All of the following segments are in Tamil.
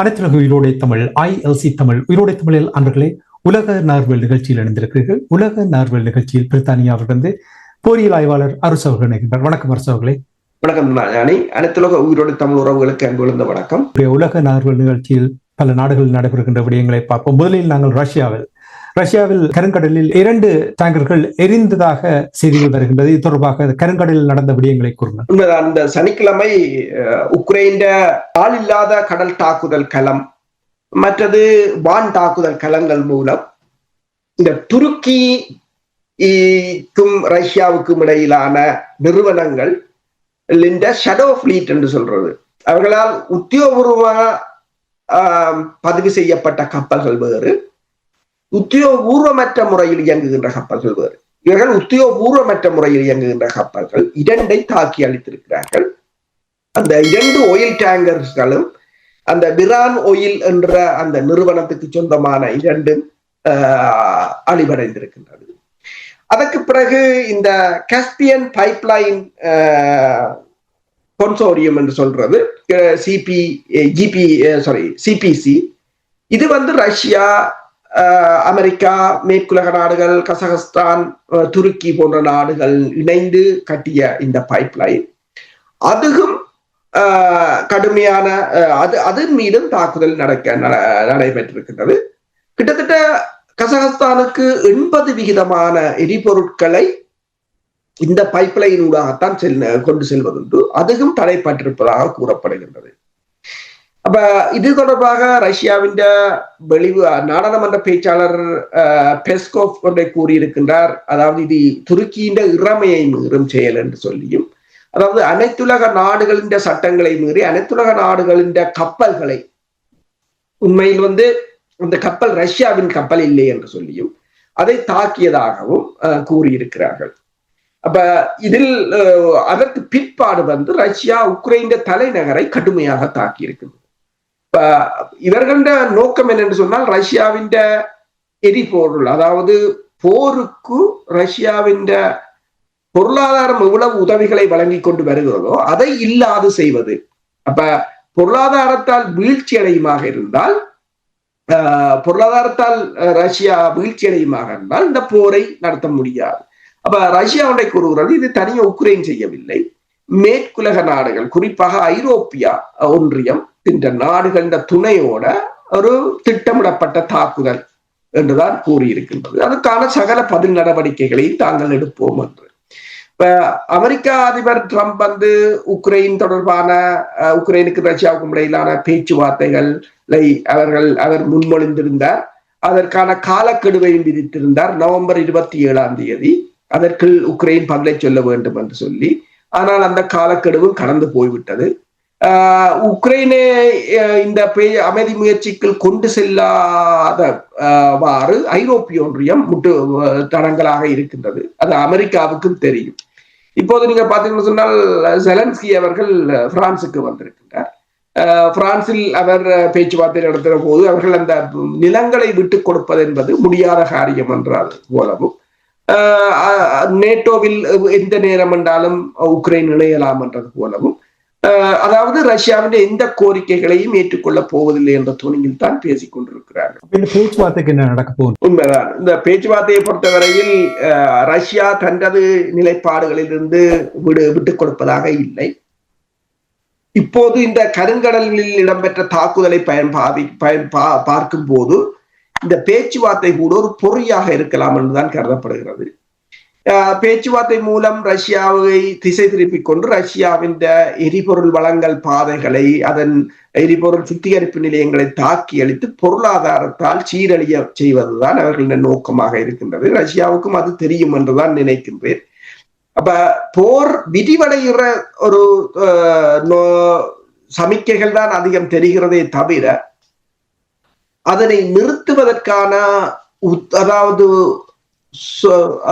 அனைத்துலக உயிரோடை தமிழ் ILC தமிழ் உயிரோடை தமிழில் அன்பர்களே, உலக நார்வல் நிகழ்ச்சியில் இணைந்திருக்கிறீர்கள். உலக நார்வல் நிகழ்ச்சியில் பிரித்தானியாவிலிருந்து பொறியியல் ஆய்வாளர் அரசு அவர்கள் இணைகின்றார். வணக்கம் அரசு அவர்களே. வணக்கம் ஞானி. அனைத்துலக உயிரோடு தமிழ் உறவுகளுக்கு அன்புள்ள வணக்கம். உலக நார்வல் நிகழ்ச்சியில் பல நாடுகளில் நடைபெறுகின்ற விடயங்களை பார்ப்போம். முதலில் நாங்கள் ரஷ்யாவில் கருங்கடலில் 2 டேங்கர்கள் எரிந்ததாக செய்திகள் வருகின்றது. இது தொடர்பாக கருங்கடலில் நடந்த விடயங்களை கூறுங்கள். அந்த சனிக்கிழமை உக்ரைன் ஆள் இல்லாத கடல் தாக்குதல் களம், மற்றது வான் தாக்குதல் களங்கள் மூலம் இந்த துருக்கிக்கும் ரஷ்யாவுக்கும் இடையிலான நிறுவனங்கள் இந்த ஷடோ ஃபிளீட் என்று சொல்றது, அவர்களால் உத்தியோகபூர்வமாக பதிவு செய்யப்பட்ட கப்பல்கள் வேறு, உத்தியோகபூர்வமற்ற முறையில் இயங்குகின்ற கப்பல்கள் வேறு. இவர்கள் உத்தியோகபூர்வமற்ற முறையில் இயங்குகின்ற கப்பல்கள் 2 தாக்கி அளித்திருக்கிறார்கள். அந்த 2 ஆயில் டேங்கர்ஸ்களும் அந்த பிரான் ஆயில் என்ற அந்த நிறுவனத்துக்கு சொந்தமான 2 அழிவடைந்திருக்கின்றது. அதற்கு பிறகு இந்த காஸ்பியன் பைப்லைன் கன்சோரியம் என்று சொல்றது சிபிசி, இது ரஷ்யா, அமெரிக்கா, மேற்குலக நாடுகள், கசகஸ்தான், துருக்கி போன்ற நாடுகள் இணைந்து கட்டிய இந்த பைப்லைன், அதுவும் கடுமையான அதன் மீதும் தாக்குதல் நடைபெற்றிருக்கின்றது. கிட்டத்தட்ட கசகஸ்தானுக்கு 80% எரிபொருட்களை இந்த பைப்லைன் ஊடாகத்தான் கொண்டு செல்வதுண்டு. அதுவும் தடைப்பட்டிருப்பதாக கூறப்படுகின்றது. அப்ப இது தொடர்பாக ரஷ்யாவின் நாடாளுமன்ற பேச்சாளர் பெஸ்கோவ் கொண்டே கூறியிருக்கின்றார். அதாவது இது துருக்கியின் இறமையை மீறும் செயல் என்று சொல்லியும், அதாவது அனைத்துலக நாடுகளின் சட்டங்களை மீறி அனைத்துலக நாடுகளின் கப்பல்களை, உண்மையில் அந்த கப்பல் ரஷ்யாவின் கப்பல் இல்லை என்று சொல்லியும் அதை தாக்கியதாகவும் கூறியிருக்கிறார்கள். அப்ப இதில் அதற்கு பிற்பாடு ரஷ்யா உக்ரைன் தலைநகரை கடுமையாக தாக்கி இருக்கின்றது. இவர்கள நோக்கம் என்னென்று சொன்னால், ரஷ்யாவின் எரிபொருள், அதாவது போருக்கு ரஷ்யாவின் பொருளாதாரம் எவ்வளவு உதவிகளை வழங்கி கொண்டு வருகிறதோ அதை இல்லாது செய்வது. அப்ப பொருளாதாரத்தால் வீழ்ச்சி அடையுமாக இருந்தால், ரஷ்யா வீழ்ச்சி அடையுமாக இருந்தால் இந்த போரை நடத்த முடியாது. அப்ப ரஷ்யா ஒன்றை கூறுகிறது, இது தனியாக உக்ரைன் செய்யவில்லை, மேற்குலக நாடுகள், குறிப்பாக ஐரோப்பிய ஒன்றியம் இந்த நாடுகளின் துணையோட ஒரு திட்டமிடப்பட்ட தாக்குதல் என்றுதான் கூறியிருக்கின்றது. அதுக்கான சகல பதில் நடவடிக்கைகளையும் தாங்கள் எடுப்போம் என்று. இப்ப அமெரிக்கா அதிபர் ட்ரம்ப் உக்ரைன் தொடர்பான, உக்ரைனுக்கு ரஷ்யாவுக்கும் இடையிலான பேச்சுவார்த்தைகளை அவர் முன்மொழிந்திருந்தார். அதற்கான காலக்கெடுவையும் விதித்திருந்தார். நவம்பர் 27 அதற்குள் உக்ரைன் பதிலை சொல்ல வேண்டும் என்று சொல்லி. ஆனால் அந்த காலக்கெடுவும் கடந்து போய்விட்டது. உக்ரைனை இந்த அமைதி முயற்சிகள் கொண்டு செல்லாதவாறு ஐரோப்பிய ஒன்றியம் தடங்களாக இருக்கின்றது. அது அமெரிக்காவுக்கும் தெரியும். இப்போது நீங்க பாத்தீங்கன்னு சொன்னால், செலன்ஸ்கி அவர்கள் பிரான்சுக்கு வந்திருக்கின்றார். பிரான்சில் அவர் பேச்சுவார்த்தை நடத்துகிற போது அவர்கள் அந்த நிலங்களை விட்டுக் கொடுப்பது என்பது முடியாத காரியம் என்றால் போலவும், நேட்டோவில் எந்த நேரம் என்றாலும் உக்ரைன் இணையலாம் என்றது போலவும், அதாவது ரஷ்யாவின் எந்த கோரிக்கைகளையும் ஏற்றுக்கொள்ள போவதில்லை என்ற துணியில் தான் பேசிக் கொண்டிருக்கிறார்கள். பேச்சுவார்த்தைக்கு என்ன நடக்க போகுது? உண்மைதான். இந்த பேச்சுவார்த்தையை பொறுத்தவரையில் ரஷ்யா தனது நிலைப்பாடுகளிலிருந்து விட்டுக் கொடுப்பதாக இல்லை. இப்போது இந்த கருங்கடலில் இடம்பெற்ற தாக்குதலை பார்க்கும் போது இந்த பேச்சுவார்த்தை கூட ஒரு பொறியாக இருக்கலாம் என்றுதான் கருதப்படுகிறது. பேச்சுவார்த்தை மூலம் ரஷ்யாவை திசை திருப்பிக் கொண்டு ரஷ்யாவின் எரிபொருள் வழங்கல் பாதைகளை, அதன் எரிபொருள் சுத்திகரிப்பு நிலையங்களை தாக்கி அளித்து பொருளாதாரத்தால் சீரழிய செய்வதுதான் அவர்களின் நோக்கமாக இருக்கின்றது. ரஷ்யாவுக்கும் அது தெரியும் என்றுதான் நினைக்கின்றேன். அப்ப போர் விரிவடைகிற ஒரு சமிக்கைகள் தான் அதிகம் தெரிகிறதே தவிர, அதனை நிறுத்துவதற்கான அதாவது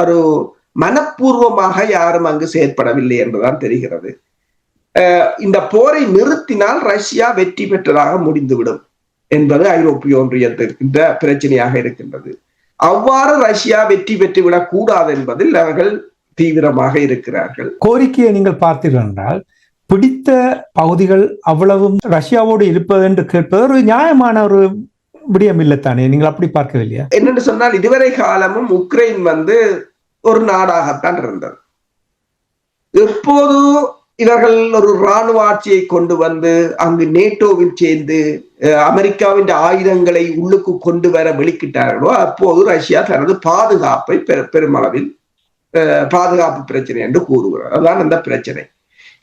ஒரு மனப்பூர்வமாக யாரும் அங்கு செயற்படவில்லை என்றுதான் தெரிகிறது. இந்த போரை நிறுத்தினால் ரஷ்யா வெற்றி பெற்றதாக முடிந்துவிடும் என்பது ஐரோப்பிய ஒன்றியத்திற்கு பிரச்சனையாக இருக்கின்றது. அவ்வாறு ரஷ்யா வெற்றி பெற்றுவிடக் கூடாது என்பதில் அவர்கள் தீவிரமாக இருக்கிறார்கள். கோரிக்கையை நீங்கள் பார்த்தீர்கள் என்றால், பிடித்த பகுதிகள் அவ்வளவும் ரஷ்யாவோடு இருப்பது என்று கேட்பது ஒரு நியாயமான ஒரு விடயம் இல்லைத்தானே? நீங்கள் அப்படி பார்க்கவில்லையா? என்னென்று சொன்னால் இதுவரை காலமும் உக்ரைன் ஒரு நாடாகத்தான் இருந்தது. எப்போது இவர்கள் ஒரு இராணுவ ஆட்சியை கொண்டு வந்து அங்கு நேட்டோவில் சேர்ந்து அமெரிக்காவின் ஆயுதங்களை உள்ளுக்கு கொண்டு வர வெளிக்கிட்டார்களோ அப்போது ரஷ்யா தனது பாதுகாப்பை பெருமளவில் பாதுகாப்பு பிரச்சனை என்று கூறுகிறார். அதுதான் அந்த பிரச்சனை.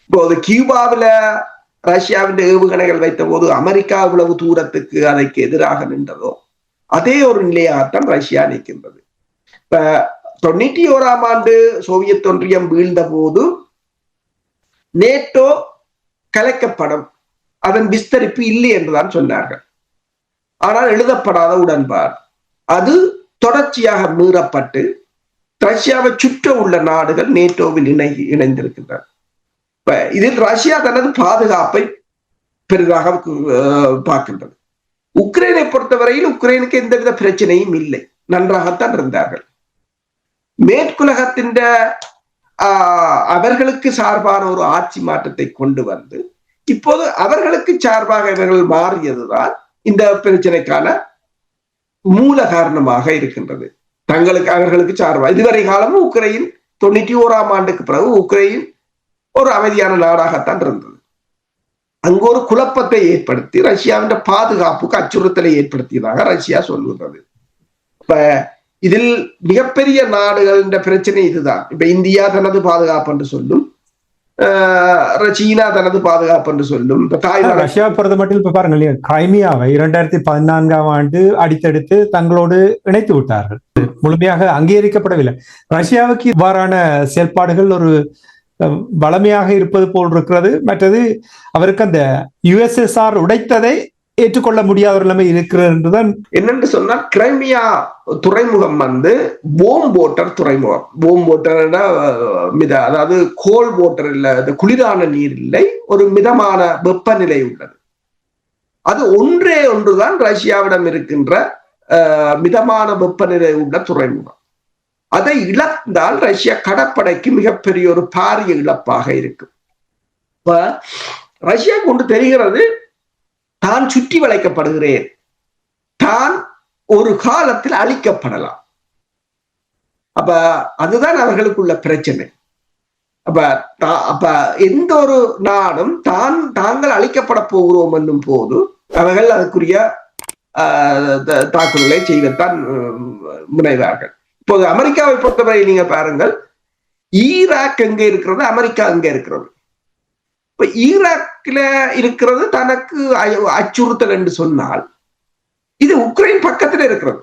இப்போது கியூபாவில ரஷ்யாவின் ஏவுகணைகள் வைத்த போது அமெரிக்கா இவ்வளவு தூரத்துக்கு அதற்கு எதிராக நின்றதோ அதே ஒரு நிலையாகத்தான் ரஷ்யா நிற்கின்றது. இப்ப 91ஆம் ஆண்டு சோவியத் ஒன்றியம் வீழ்ந்த போது நேட்டோ கலைக்கப்படும், அதன் விஸ்தரிப்பு இல்லை என்றுதான் சொன்னார்கள். ஆனால் எழுதப்படாத உடன்பாடு அது தொடர்ச்சியாக மீறப்பட்டு ரஷ்யாவை சுற்ற உள்ள நாடுகள் நேட்டோவில் இணைந்திருக்கின்றன. இப்ப இதில் ரஷ்யா தனது பாதுகாப்பை பெரிதாக பார்க்கின்றது. உக்ரைனை பொறுத்தவரையில் உக்ரைனுக்கு எந்தவித பிரச்சனையும் இல்லை, நன்றாகத்தான் இருந்தார்கள். மேற்குலகத்தின் அவர்களுக்கு சார்பான ஒரு ஆட்சி மாற்றத்தை கொண்டு வந்து இப்போது அவர்களுக்கு சார்பாக இவர்கள் மாறியதுதான் இந்த பிரச்சனைக்கான மூல காரணமாக இருக்கின்றது. அவர்களுக்கு சார்பாக இதுவரை காலமும் உக்ரைன் 91ஆம் ஆண்டுக்கு பிறகு உக்ரைன் ஒரு அமைதியான நாடாகத்தான் இருந்தது. அங்கு ஒரு குழப்பத்தை ஏற்படுத்தி ரஷ்யாவின் பாதுகாப்புக்கு அச்சுறுத்தலை ஏற்படுத்தியதாக ரஷ்யா சொல்லுகிறது. இப்ப இதில் மிகப்பெரிய நாடுகள் பிரச்சனை இதுதான். இப்ப இந்தியா தனது பாதுகாப்பு என்று சொல்லும், சீனா தனது பாதுகாப்பு என்று சொல்லும். ரஷ்யா பொறுத்த மட்டும் இப்ப பாருங்க, கிரைமியாவை 2014ஆம் ஆண்டு அடித்தெடுத்து தங்களோடு இணைத்து விட்டார்கள், முழுமையாக அங்கீகரிக்கப்படவில்லை. ரஷ்யாவுக்கு இவ்வாறான செயல்பாடுகள் ஒரு வளமையாக இருப்பது போல் இருக்கிறது. மற்றது அவருக்கு அந்த USSR உடைத்ததை ஏற்றுக்கொள்ள முடியாத ஒரு நிலைமை இருக்கிறது என்றுதான். என்னென்று சொன்னால் கிரைமியா துறைமுகம் போம் வாட்டர் துறைமுகம். போம் வாட்டர் அதாவது கோல் வாட்டர் இல்ல, குளிரான நீர் இல்லை, ஒரு மிதமான வெப்பநிலை உள்ளது. அது ஒன்றே ஒன்றுதான் ரஷ்யாவிடம் இருக்கின்ற மிதமான வெப்பநிலை உள்ள துறைமுகம். அதை இழந்தால் ரஷ்யா கடற்படைக்கு மிகப்பெரிய ஒரு பாரிய இழப்பாக இருக்கும். இப்ப ரஷ்யா கொண்டு தெரிகிறது, தான் சுற்றி வளைக்கப்படுகிறேன், தான் ஒரு காலத்தில் அழிக்கப்படலாம். அப்ப அதுதான் அவர்களுக்குள்ள பிரச்சனை. அப்ப எந்த ஒரு நாடும் தாங்கள் அழிக்கப்பட போகிறோம் என்னும் போது அவர்கள் அதுக்குரிய தாக்குதலை செய்யத்தான் முனைவார்கள். இப்போது அமெரிக்காவை பொறுத்தவரை நீங்க பாருங்கள், ஈராக் எங்க இருக்கிறது, அமெரிக்கா எங்க இருக்கிறது. இப்ப ஈராக்ல இருக்கிறது தனக்கு அச்சுறுத்தல் என்று சொன்னால் இது உக்ரைன் பக்கத்தில் இருக்கிறது.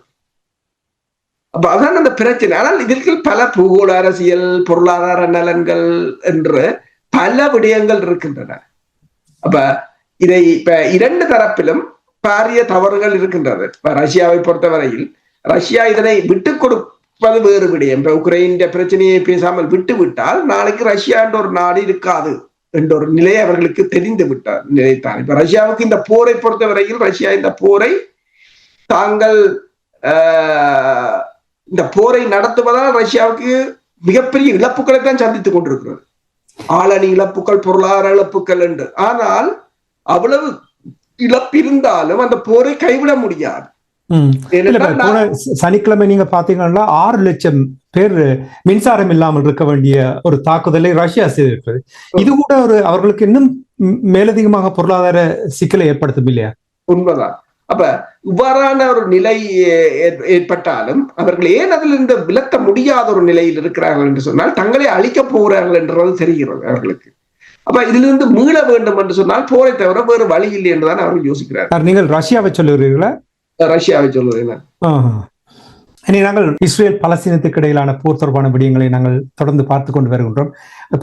அப்ப அதான் அந்த பிரச்சனை. ஆனால் இதற்கு பல பூகோள அரசியல், பொருளாதார நலன்கள் என்று பல விடயங்கள் இருக்கின்றன. அப்ப இதை இப்ப இரண்டு தரப்பிலும் பாரிய தவறுகள் இருக்கின்றது. இப்ப ரஷ்யாவை பொறுத்தவரையில் ரஷ்யா இதனை விட்டுக் கொடுப்பது வேறு விடயம். இப்ப உக்ரைன் பிரச்சனையை பேசாமல் விட்டு விட்டால் நாளைக்கு ரஷ்யா என்ற ஒரு நாடு இருக்காது என்ற ஒரு நிலை அவர்களுக்கு தெரிந்து விட்டார் நிலைத்தான். இப்ப ரஷ்யாவுக்கு இந்த போரை பொறுத்தவரையில் ரஷ்யா இந்த போரை தாங்கள் இந்த போரை நடத்துவதால் ரஷ்யாவுக்கு மிகப்பெரிய இழப்புகளை தான் சந்தித்துக் கொண்டிருக்கிறது. ஆளணி இழப்புகள், பொருளாதார இழப்புகள் என்று. ஆனால் அவ்வளவு இழப்பு இருந்தாலும் அந்த போரை கைவிட முடியாது. சனிக்கிழமை நீங்க பாத்தீங்கன்னா 6 லட்சம் பேர் மின்சாரம் இல்லாமல் இருக்க வேண்டிய ஒரு தாக்குதலை ரஷ்யா செய்திருக்கிறது. இது கூட அவர்களுக்கு இன்னும் மேலதிகமாக பொருளாதார சிக்கலை ஏற்படுத்தும் இல்லையா? உண்மைதான். அப்ப இவ்வாறான ஒரு நிலை ஏற்பட்டாலும் அவர்கள் ஏன் அதில் இருந்து விலத்த முடியாத ஒரு நிலையில் இருக்கிறார்கள் என்று சொன்னால் தங்களை அழிக்க போகிறார்கள் என்றது தெரிகிறது அவர்களுக்கு. அப்ப இதிலிருந்து மீள வேண்டும் என்று சொன்னால் போரை தவிர வேறு வழி இல்லை என்றுதான் அவர்கள் யோசிக்கிறார்கள். நீங்கள் ரஷ்யாவை சொல்லுகிறீர்களா? ரஷ்யாவை சொல்லுகிறேன். இனி நாங்கள் இஸ்ரேல் பலஸ்தீனத்துக்கு இடையிலான போர் தொடர்பான விடயங்களை நாங்கள் தொடர்ந்து பார்த்து கொண்டு வருகின்றோம்.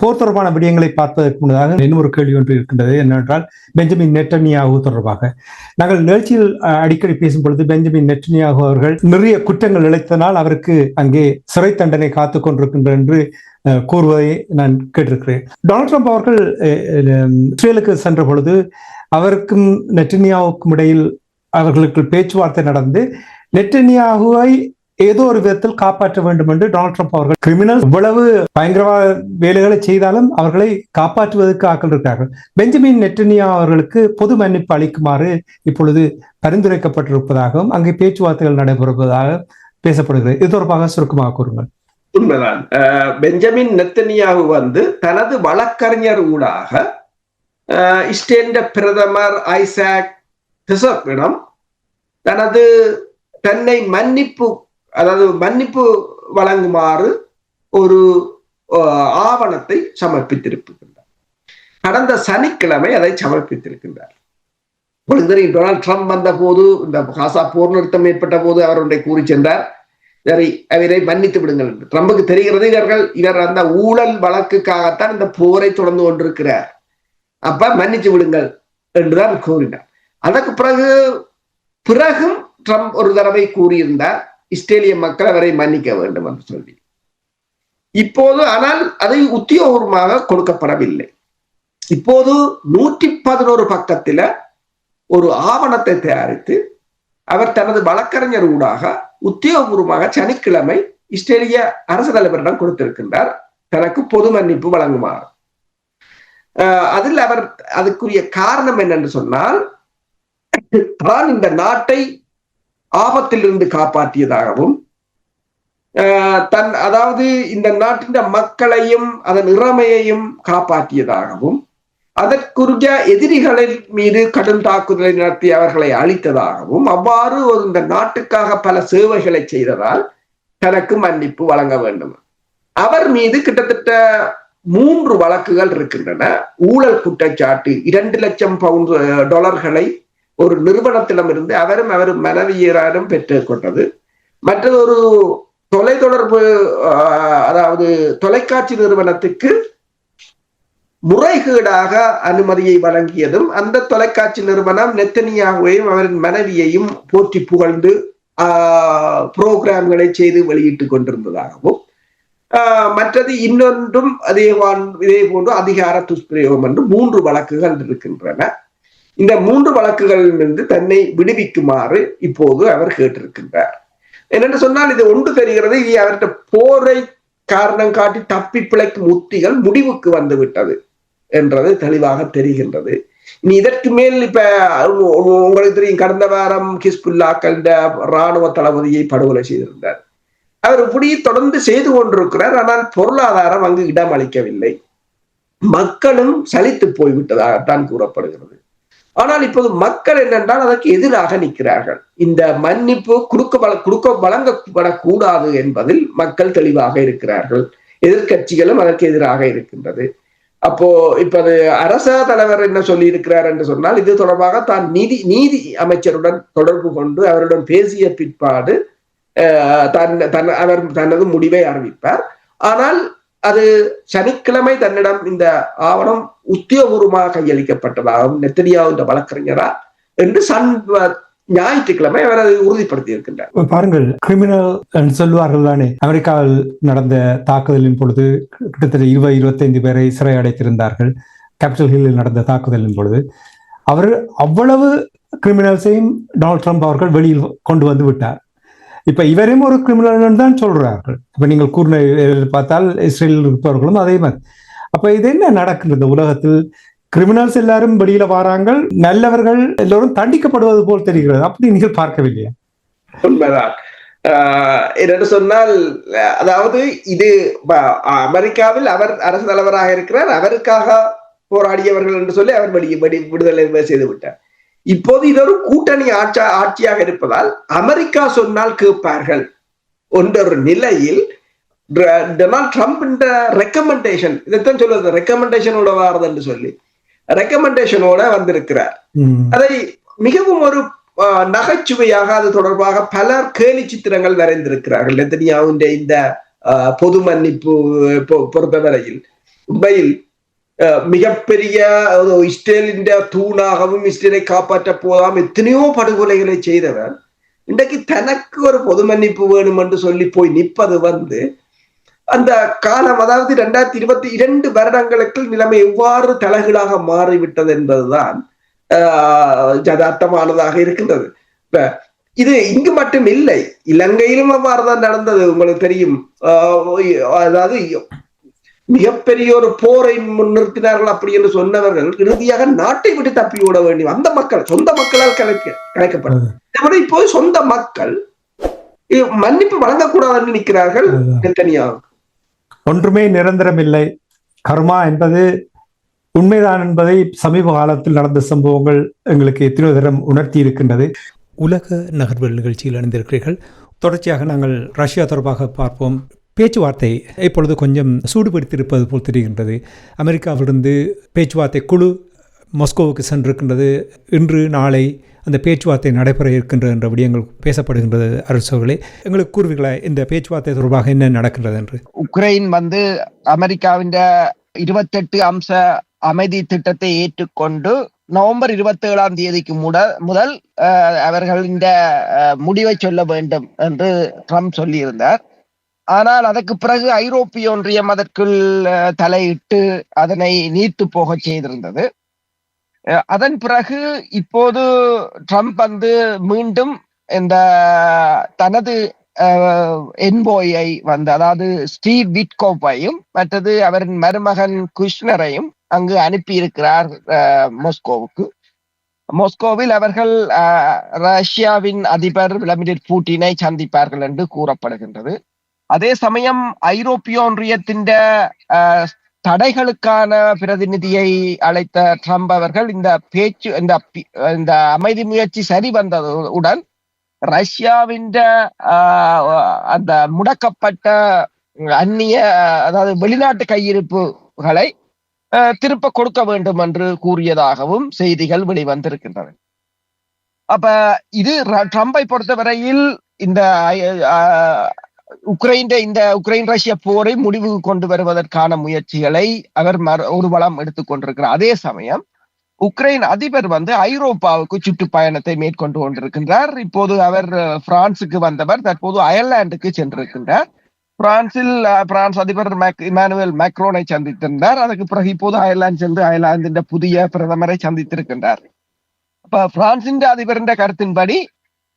போர் தொடர்பான விடயங்களை பார்ப்பதற்கு முன்னதாக இன்னொரு கேள்வி ஒன்று இருக்கின்றது. என்னவென்றால் பெஞ்சமின் நெட்டன்யாகு தொடர்பாக நாங்கள் நிகழ்ச்சியில் அடிக்கடி பேசும் பொழுது பெஞ்சமின் நெட்டன்யாகு அவர்கள் நிறைய குற்றங்கள் இழைத்தனால் அவருக்கு அங்கே சிறை தண்டனை காத்துக் கொண்டிருக்கின்ற என்று கூறுவதை நான் கேட்டிருக்கிறேன். டொனால்ட் ட்ரம்ப் அவர்கள் இஸ்ரேலுக்கு சென்ற பொழுது அவருக்கும் நெட்டன்யாவுக்கும் இடையில் அவர்களுக்கு பேச்சுவார்த்தை நடந்து நெட்டன்யாகுவை ஏதோ ஒரு விதத்தில் காப்பாற்ற வேண்டும் என்று டொனால்ட் ட்ரம்ப் அவர்கள் கிரிமினல் இவ்வளவு பயங்கரவாத வேலைகளை செய்தாலும் அவர்களை காப்பாற்றுவதற்கு ஆக்கள் இருக்கிறார்கள். பெஞ்சமின் நெட்டன்யா அவர்களுக்கு பொது மன்னிப்பு அளிக்குமாறு இப்பொழுது பரிந்துரைக்கப்பட்டிருப்பதாகவும் அங்கே பேச்சுவார்த்தைகள் நடைபெறுவதாக பேசப்படுகிறது. இது தொடர்பாக சுருக்கமாக கூறுங்கள். உண்மைதான். பெஞ்சமின் நெத்தனியாகு தனது வழக்கறிஞர் ஊடாக இஸ்ரேல் பிரதமர் ஐசாக் ஹெர்ஸோக்கிடம் தன்னை மன்னிப்பு வழங்குமாறு ஒரு ஆவணத்தை சமர்ப்பித்திருக்கின்றார். கடந்த சனிக்கிழமை அதை சமர்ப்பித்திருக்கின்றார். டொனால்ட் ட்ரம்ப் வந்த போது, இந்த காசா போர் நிறுத்தம் ஏற்பட்ட போது அவர் ஒன்றை கூறி சென்றார், சரி அவரை மன்னித்து விடுங்கள் என்று. ட்ரம்புக்கு தெரிகிறது இவர் அந்த ஊழல் வழக்குக்காகத்தான் இந்த போரை தொடர்ந்து கொண்டிருக்கிறார், அப்ப மன்னித்து விடுங்கள் என்றுதான் கூறினார். அதற்கு பிறகும் ட்ரம்ப் ஒரு தடவை கூறியிருந்தார் இஸ்ரேலிய மக்கள் அவரை மன்னிக்க வேண்டும் என்று சொல்லி. இப்போது ஆனால் அதை உத்தியோகபூர்வமாக கொடுக்கப்படவில்லை. இப்போது 111 பக்கத்தில ஒரு ஆவணத்தை தயாரித்து அவர் தனது வழக்கறிஞர் ஊடாக உத்தியோகபூர்வமாக சனிக்கிழமை இஸ்ரேலிய அரசு தலைவரிடம் கொடுத்திருக்கின்றார், தனக்கு பொது மன்னிப்பு வழங்குமாறு. அதில் அவர் அதுக்குரிய காரணம் என்னென்று சொன்னால், தான் இந்த நாட்டை ஆபத்திலிருந்து காப்பாற்றியதாகவும், அதாவது இந்த நாட்டின் மக்களையும் அதன் இறமையையும் காப்பாற்றியதாகவும், அதற்குரிய எதிரிகளின் மீது கடும் தாக்குதலை நடத்தி அவர்களை அழித்ததாகவும், அவ்வாறு இந்த நாட்டுக்காக பல சேவைகளை செய்ததால் தனக்கு மன்னிப்பு வழங்க வேண்டும். அவர் மீது கிட்டத்தட்ட 3 வழக்குகள் இருக்கின்றன. ஊழல் குற்றச்சாட்டு, 2 லட்சம் $2 ஒரு நிறுவனத்திடமிருந்து அவரும் மனைவியரும் பெற்றுக் கொண்டது. மற்றது ஒரு தொலைத்தொடர்பு, அதாவது தொலைக்காட்சி நிறுவனத்துக்கு முறைகேடாக அனுமதியை வழங்கியதும், அந்த தொலைக்காட்சி நிறுவனம் நெத்தனியாகுவையும் அவரின் மனைவியையும் போற்றி புகழ்ந்து புரோகிராம்களை செய்து வெளியிட்டுக் கொண்டிருந்ததாகவும், மற்றது இன்னொன்றும் இதே போன்று அதிகார துஷ்பிரயோகம் என்று 3 வழக்குகள் இருக்கின்றன. இந்த 3 வழக்குகளிலிருந்து தன்னை விடுவிக்குமாறு இப்போது அவர் கேட்டிருக்கின்றார். என்னென்று சொன்னால், இது ஒன்று தெரிகிறது, இது அவர்கிட்ட போரை காரணம் காட்டி தப்பி பிழைக்கும் உத்திகள் முடிவுக்கு வந்து விட்டது என்றது தெளிவாக தெரிகின்றது. இனி இதற்கு மேல் இப்ப உங்களுக்கு தெரியும், கடந்த வாரம் ஹிஸ்புல்லாக்கள் இராணுவ தளபதியை படுகொலை செய்திருந்தார். அவர் இப்படி தொடர்ந்து செய்து கொண்டிருக்கிறார். ஆனால் பொருளாதாரம் அங்கு இடம் அளிக்கவில்லை, மக்களும் சலித்து போய்விட்டதாகத்தான் கூறப்படுகிறது. ஆனால் இப்போது மக்கள் என்னென்றால் அதற்கு எதிராக நிற்கிறார்கள். இந்த மன்னிப்பு வழங்கப்படக்கூடாது என்பதில் மக்கள் தெளிவாக இருக்கிறார்கள். எதிர்கட்சிகளும் அதற்கு எதிராக இருக்கின்றது. அப்போ இப்ப அரச தலைவர் என்ன சொல்லி இருக்கிறார் என்று சொன்னால், இது தொடர்பாக தான் நீதி அமைச்சருடன் தொடர்பு கொண்டு அவருடன் பேசிய பிற்பாடு அவர் தனது முடிவை அறிவிப்பார். ஆனால் அது சனிக்கிழமை தன்னிடம் இந்த ஆவணம் உத்தியோகபூர்வமாக கையளிக்கப்பட்டதாகவும் நெத்தனியாவு வழக்கறிஞரா என்று ஞாயிற்றுக்கிழமை அவர் அதை உறுதிப்படுத்தி இருக்கின்றார். பாருங்கள், கிரிமினல் சொல்லுவார்கள் தானே. அமெரிக்காவில் நடந்த தாக்குதலின் பொழுது கிட்டத்தட்ட 20-25 பேரை சிறை அடைத்திருந்தார்கள். கேபிட்டல் ஹில்லில் நடந்த தாக்குதலின் பொழுது அவர் அவ்வளவு கிரிமினல்ஸையும் டொனால்ட் ட்ரம்ப் அவர்கள் வெளியில் கொண்டு வந்து விட்டார். இப்ப இவரையும் ஒரு கிரிமினல் தான் சொல்றார்கள். இப்ப நீங்கள் கூறின பார்த்தால் இஸ்ரேலில் இருப்பவர்களும் அதே மாதிரி. அப்ப இது என்ன நடக்கின்றது உலகத்தில்? கிரிமினல்ஸ் எல்லாரும் வெளியில வராங்கள், நல்லவர்கள் எல்லோரும் தண்டிக்கப்படுவது போல் தெரிகிறது. அப்படி நீங்கள் பார்க்கவில்லையா? உண்மைதான். என்னென்னு சொன்னால், அதாவது இது அமெரிக்காவில் அவர் அரசு தலைவராக இருக்கிறார், அவருக்காக போராடியவர்கள் என்று சொல்லி அவர் விடுதலை செய்து விட்டார். இப்போது இது ஒரு கூட்டணி ஆட்சியாக இருப்பதால் அமெரிக்கா சொன்னால் கேட்பார்கள் என்ற ஒரு நிலையில் டொனால்ட் ட்ரம்ப் ரெக்கமெண்டேஷன், இதைத்தான் சொல்றது, ரெக்கமெண்டேஷனோட வாரது என்று சொல்லி ரெக்கமெண்டேஷனோட வந்திருக்கிறார். அதை மிகவும் ஒரு நகைச்சுவையாக அது தொடர்பாக பலர் கேலி சித்திரங்கள் வரைந்திருக்கிறார்கள். நெத்தனியாவுடைய இந்த பொது மன்னிப்பு பொறுத்தவரையில் உண்மையில் மிகப்பெரிய இஸ்ரேலின் தூணாகவும் இஸ்ரேலை காப்பாற்ற போதாம் எத்தனையோ படுகொலைகளை செய்தவர் இன்றைக்கு தனக்கு ஒரு பொது மன்னிப்பு வேணும் என்று சொல்லி போய் நிற்பது அந்த காலம், அதாவது 2022 வருடங்களுக்கு நிலைமை எவ்வாறு தலைகீழாக மாறிவிட்டது என்பதுதான் யதார்த்தமானதாக இருக்கின்றது. இப்ப இது இங்கு மட்டும் இல்லை, இலங்கையிலும் அவ்வாறுதான் நடந்தது. உங்களுக்கு தெரியும். அதாவது மிகப்பெரிய ஒரு போரை முன்னிறுத்தினார்கள் அப்படி என்று சொன்னவர்கள் இறுதியாக நாட்டை விட்டு தப்பி ஓட வேண்டும். அந்த மக்கள் சொந்த மக்களால் கலைக்கப்பட்டது. இப்போது சொந்த மக்கள் மன்னிப்பு வழங்கக்கூடாது என்று நிற்கிறார்கள். நெத்தனியாகு ஒன்றுமே நிரந்தரம் இல்லை, கர்மா என்பது உண்மைதான் என்பதை சமீப காலத்தில் நடந்த சம்பவங்கள் எங்களுக்கு எத்தனை தரம் உணர்த்தி இருக்கின்றது. உலக நகர்வுகள் நிகழ்ச்சியில் அணிந்திருக்கிறீர்கள். தொடர்ச்சியாக நாங்கள் ரஷ்யா தொடர்பாக பார்ப்போம். பேச்சுவார்த்தை இப்பொழுது கொஞ்சம் சூடுபிடித்திருப்பது போல் தெரிகின்றது. அமெரிக்காவிலிருந்து பேச்சுவார்த்தை குழு மாஸ்கோவுக்கு சென்றிருக்கின்றது. இன்று நாளை அந்த பேச்சுவார்த்தை நடைபெற இருக்கின்ற என்ற விடயங்கள் பேசப்படுகின்றது. அரசர்களே, எங்களுக்கு கூறுவீர்களா இந்த பேச்சுவார்த்தை தொடர்பாக என்ன நடக்கின்றது என்று? உக்ரைன் அமெரிக்காவின் 28 அம்ச அமைதி திட்டத்தை ஏற்றுக்கொண்டு நவம்பர் 27ஆம் தேதிக்கு முதல் அவர்கள் இந்த முடிவை சொல்ல வேண்டும் என்று ட்ரம்ப் சொல்லியிருந்தார். ஆனால் அதற்கு பிறகு ஐரோப்பிய ஒன்றியம் அதற்குள் தலையிட்டு அதனை நீர்த்து போக செய்திருந்தது. அதன் பிறகு இப்போது ட்ரம்ப் மீண்டும் இந்த தனது என்போயை அதாவது ஸ்டீவ் விட்கோப்பையும் மற்றது அவரின் மருமகன் குஷ்னரையும் அங்கு அனுப்பியிருக்கிறார் மாஸ்கோவுக்கு. மாஸ்கோவில் அவர்கள் ரஷ்யாவின் அதிபர் விளாடிமிர் புட்டினை சந்திப்பார்கள் என்று கூறப்படுகின்றது. அதே சமயம் ஐரோப்பிய ஒன்றியத்தின் தடைகளுக்கான பிரதிநிதியை அழைத்த ட்ரம்ப் அவர்கள் இந்த அமைதி முயற்சி சரி வந்ததுடன் ரஷ்யாவின் அந்த முடக்கப்பட்ட அந்நிய அதாவது வெளிநாட்டு கையிருப்புகளை திருப்ப கொடுக்க வேண்டும் என்று கூறியதாகவும் செய்திகள் வெளிவந்திருக்கின்றன. அப்ப இது ட்ரம்பை பொறுத்தவரையில் இந்த உக்ரைன் ரஷ்ய போரை முடிவுக்கு கொண்டு வருவதற்கான முயற்சிகளை அவர் ஒரு வளம் எடுத்துக்கொண்டிருக்கிறார். அதே சமயம் உக்ரைன் அதிபர் ஐரோப்பாவுக்கு சுற்றுப்பயணத்தை மேற்கொண்டு கொண்டிருக்கின்றார். இப்போது அவர் பிரான்சுக்கு வந்தவர் தற்போது அயர்லாந்துக்கு சென்றிருக்கின்றார். பிரான்ஸ் அதிபர் இமானுவேல் மேக்ரோனை சந்தித்திருந்தார். அதுக்கு பிறகு இப்போது அயர்லாந்து சென்று அயர்லாந்தின் புதிய பிரதமரை சந்தித்திருக்கின்றார். அப்ப பிரான்சின் அதிபரின் கருத்தின்படி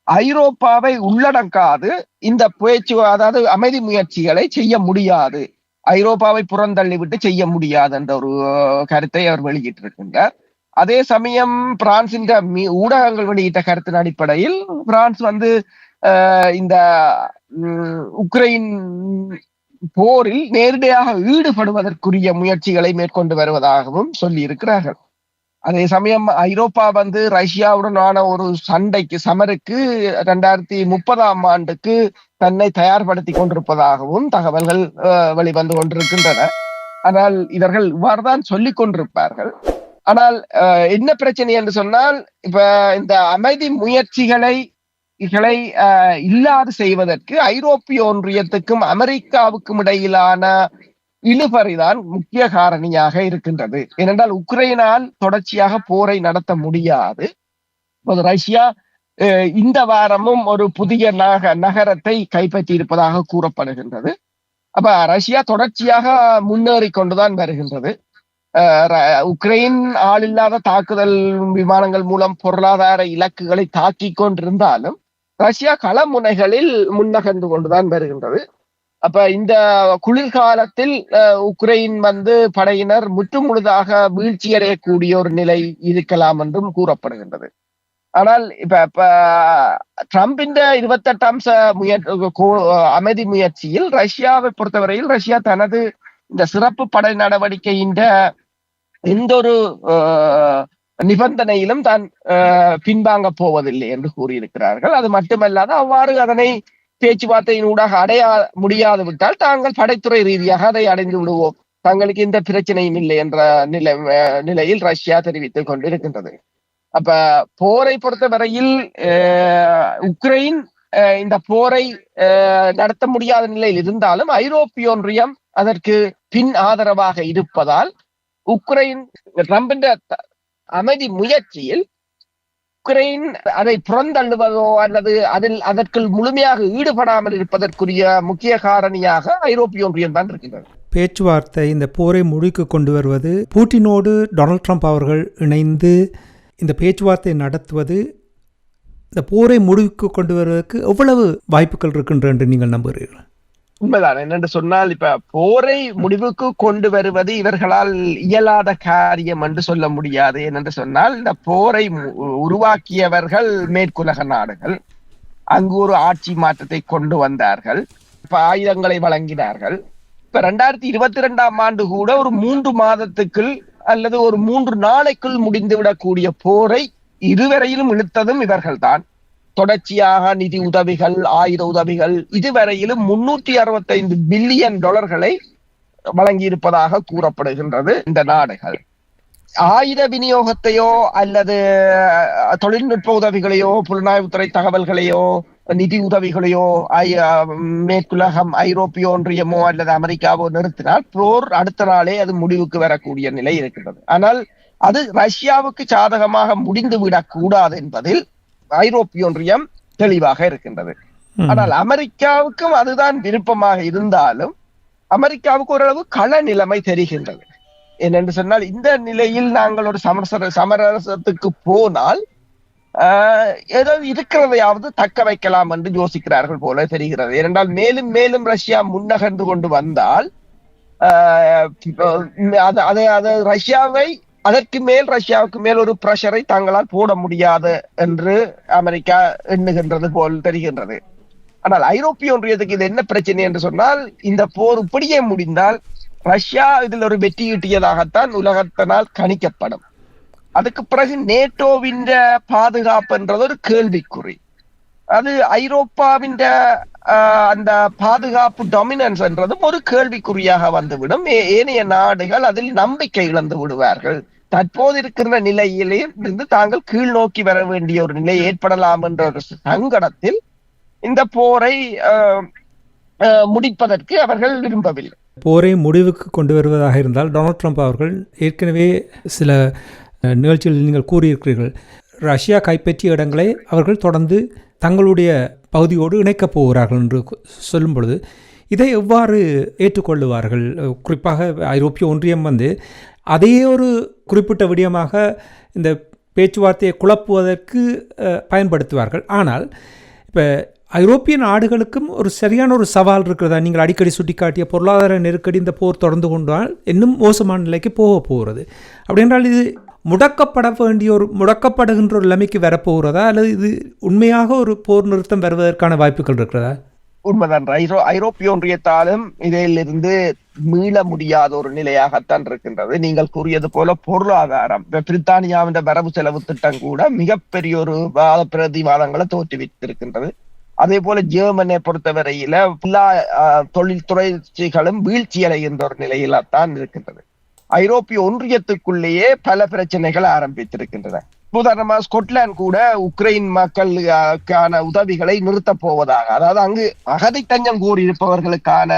ஐரோப்பாவை உள்ளடக்காது இந்த அதாவது அமைதி முயற்சிகளை செய்ய முடியாது, ஐரோப்பாவை புறந்தள்ளிவிட்டு செய்ய முடியாது என்ற ஒரு கருத்தை அவர் வெளியிட்டிருக்கின்றார். அதே சமயம் பிரான்சின் ஊடகங்கள் வெளியிட்ட கருத்தின் அடிப்படையில் பிரான்ஸ் இந்த உக்ரைன் போரில் நேரடியாக ஈடுபடுவதற்குரிய முயற்சிகளை மேற்கொண்டு வருவதாகவும் சொல்லி இருக்கிறார்கள். அதே சமயம் ஐரோப்பா ரஷ்யாவுடனான ஒரு சமருக்கு 2030ஆம் ஆண்டுக்கு தன்னை தயார்படுத்தி கொண்டிருப்பதாகவும் தகவல்கள் வெளிவந்து கொண்டிருக்கின்றன. ஆனால் இவர்கள் இவ்வாறுதான் சொல்லிக் கொண்டிருப்பார்கள். ஆனால் என்ன பிரச்சனை என்று சொன்னால், இப்ப இந்த அமைதி முயற்சிகளை இல்லாது செய்வதற்கு ஐரோப்பிய ஒன்றியத்துக்கும் அமெரிக்காவுக்கும் இடையிலான இழுபறிதான் முக்கிய காரணியாக இருக்கின்றது. ஏனென்றால் உக்ரைனால் தொடர்ச்சியாக போரை நடத்த முடியாது. ரஷ்யா இந்த வாரமும் ஒரு புதிய நகரத்தை கைப்பற்றி இருப்பதாக கூறப்படுகின்றது. அப்ப ரஷ்யா தொடர்ச்சியாக முன்னேறி கொண்டுதான் வருகின்றது. உக்ரைன் ஆளில்லாத தாக்குதல் விமானங்கள் மூலம் பொருளாதார இலக்குகளை தாக்கி கொண்டிருந்தாலும் ரஷ்யா களமுனைகளில் முன்னகர்ந்து கொண்டுதான் வருகின்றது. அப்ப இந்த குளிர்காலத்தில் உக்ரைன் படையினர் முற்றுமுழுதாக வீழ்ச்சியடையக்கூடிய ஒரு நிலை இருக்கலாம் என்றும் கூறப்படுகின்றது. ஆனால் இப்ப ட்ரம்பின் 28 அம்ச அமைதி முயற்சியில் ரஷ்யாவை பொறுத்தவரையில் ரஷ்யா தனது இந்த சிறப்பு படை நடவடிக்கையின் எந்த ஒரு நிபந்தனையிலும் தான் பின்வாங்க போவதில்லை என்று கூறியிருக்கிறார்கள். அது மட்டுமல்லாது அவ்வாறு அதனை பேச்சுவார்த்தையினூடாக அடைய முடியாது விட்டால் தாங்கள் படைத்துறை ரீதியாக அதை அடைந்து விடுவோம், தங்களுக்கு எந்த பிரச்சனையும் இல்லை என்ற நிலையில் ரஷ்யா தெரிவித்துக் கொண்டிருக்கின்றது. அப்ப போரை பொறுத்தவரையில் உக்ரைன் இந்த போரை நடத்த முடியாத நிலையில் இருந்தாலும் ஐரோப்பிய ஒன்றியம் அதற்கு பின் ஆதரவாக இருப்பதால் உக்ரைன் ட்ரம்பின் அமைதி முயற்சியில் உக்ரைன் அதை புறந்தள்ளுவதோ அல்லது அதற்குள் முழுமையாக ஈடுபடாமல் இருப்பதற்குரிய முக்கிய காரணியாக ஐரோப்பிய ஒன்றியம் தான் இருக்கின்றது. பேச்சுவார்த்தை இந்த போரை முடிவுக்கு கொண்டு வருவது, புட்டினோடு டொனால்ட் ட்ரம்ப் அவர்கள் இணைந்து இந்த பேச்சுவார்த்தை நடத்துவது இந்த போரை முடிவுக்கு கொண்டு வருவதற்கு எவ்வளவு வாய்ப்புகள் இருக்கின்ற என்று நீங்கள் நம்புகிறீர்கள்? உண்மைதான். என்னென்று சொன்னால், இப்ப போரை முடிவுக்கு கொண்டு வருவது இவர்களால் இயலாத காரியம் என்று சொல்ல முடியாது. என்னென்று சொன்னால், இந்த போரை உருவாக்கியவர்கள் மேற்குலக நாடுகள். அங்கு ஒரு ஆட்சி மாற்றத்தை கொண்டு வந்தார்கள், இப்ப ஆயுதங்களை வழங்கினார்கள். இப்ப 2022 ஆண்டு கூட ஒரு 3 மாதத்துக்குள் அல்லது ஒரு 3 நாளைக்குள் முடிந்துவிடக்கூடிய போரை இருவரையிலும் இழுத்ததும் இவர்கள்தான். தொடர்ச்சியாக நிதி உதவிகள், ஆயுத உதவிகள், இதுவரையிலும் $365 பில்லியன் வழங்கியிருப்பதாக கூறப்படுகின்றது. இந்த நாடுகள் ஆயுத விநியோகத்தையோ அல்லது தொழில்நுட்ப உதவிகளையோ, புலனாய்வுத்துறை தகவல்களையோ, நிதி உதவிகளையோ மேற்குலகம், ஐரோப்பிய ஒன்றியமோ அல்லது அமெரிக்காவோ நிறுத்தினால் போர் அடுத்த நாளே அது முடிவுக்கு வரக்கூடிய நிலை இருக்கின்றது. ஆனால் அது ரஷ்யாவுக்கு சாதகமாக முடிந்துவிடக் கூடாது என்பதில் ஐரோப்பிய ஒன்றியம் தெளிவாக இருக்கின்றது. ஆனால் அமெரிக்காவுக்கும் அதுதான் விருப்பமாக இருந்தாலும் அமெரிக்காவுக்கு ஓரளவு கள நிலைமை தெரிகின்றது. என்னென்று சொன்னால், இந்த நிலையில் நாங்கள் ஒரு சமரசத்துக்கு போனால் ஏதோ இருக்கிறதையாவது தக்க வைக்கலாம் என்று யோசிக்கிறார்கள் போல தெரிகிறது. ஏனென்றால் மேலும் மேலும் ரஷ்யா முன்னகர்ந்து கொண்டு வந்தால் ரஷ்யாவுக்கு மேல் ஒரு பிரஷரை தாங்களால் போட முடியாது என்று அமெரிக்கா எண்ணுகின்றது போல் தெரிகின்றது. ஆனால் ஐரோப்பிய ஒன்றியத்துக்கு இது என்ன பிரச்சனை என்று சொன்னால், இந்த போர் இப்படியே முடிந்தால் ரஷ்யா இதில் ஒரு வெற்றி ஈட்டியதாகத்தான் உலகத்தினால் கணிக்கப்படும். அதுக்கு பிறகு நேட்டோவின் பாதுகாப்பு என்றது ஒரு கேள்விக்குறி. அது ஐரோப்பாவின் அந்த பாதுகாப்பு டாமினன்ஸ் என்றதும் ஒரு கேள்விக்குறியாக வந்துவிடும். ஏனைய நாடுகள் அதில் நம்பிக்கை இழந்து விடுவார்கள். தற்போது இருக்கிற நிலையிலே இருந்து தாங்கள் கீழ் நோக்கி வர வேண்டிய ஒரு நிலை ஏற்படலாம் என்ற ஒரு சங்கடத்தில் இந்த போரை முடிப்பதற்கு அவர்கள் விரும்பவில்லை. போரை முடிவுக்கு கொண்டு வருவதாக இருந்தால் டொனால்ட் ட்ரம்ப் அவர்கள் ஏற்கனவே சில நிகழ்ச்சிகளில் நீங்கள் கூறியிருக்கிறீர்கள், ரஷ்யா கைப்பற்றிய இடங்களை அவர்கள் தொடர்ந்து தங்களுடைய பகுதியோடு இணைக்கப் போகிறார்கள் என்று சொல்லும் பொழுது இதை எவ்வாறு ஏற்றுக்கொள்ளுவார்கள்? குறிப்பாக ஐரோப்பிய ஒன்றியம் அதையே ஒரு குறிப்பிட்ட விடயமாக இந்த பேச்சுவார்த்தையை குழப்புவதற்கு பயன்படுத்துவார்கள். ஆனால் இப்போ ஐரோப்பிய நாடுகளுக்கும் ஒரு சரியான ஒரு சவால் இருக்கிறதா? நீங்கள் அடிக்கடி சுட்டிக்காட்டிய பொருளாதார நெருக்கடி இந்த போர் தொடர்ந்து கொண்டால் இன்னும் மோசமான நிலைக்கு போகிறது. அப்படி என்றால் இது முடக்கப்படுகின்ற ஒரு நிலைமைக்கு வரப்போகிறதா, அல்லது இது உண்மையாக ஒரு போர் நிறுத்தம் வருவதற்கான வாய்ப்புகள் இருக்கிறதா? உண்மைதான். ஐரோப்பிய ஒன்றியத்தாலும் இதிலிருந்து மீள முடியாத ஒரு நிலையாகத்தான் இருக்கின்றது. நீங்கள் கூறியது போல பொருளாதாரம், பிரித்தானியாவின் வரவு செலவு திட்டம் கூட மிகப்பெரிய ஒரு வாத பிரதிவாதங்களை தோற்றுவித்திருக்கின்றது. அதே போல ஜெர்மனியை பொறுத்தவரையில எல்லா தொழில்துறைகளும் வீழ்ச்சி அடைகின்ற ஒரு நிலையில தான் இருக்கின்றது. ஐரோப்பிய ஒன்றியத்துக்குள்ளேயே பல பிரச்சனைகள் ஆரம்பித்திருக்கின்றன. உதாரணமா ஸ்கொட்லாந்து கூட உக்ரைன் மக்களுக்கான உதவிகளை நிறுத்தப் போவதாக, அதாவது அங்கு அகதி தஞ்சம் கூறியிருப்பவர்களுக்கான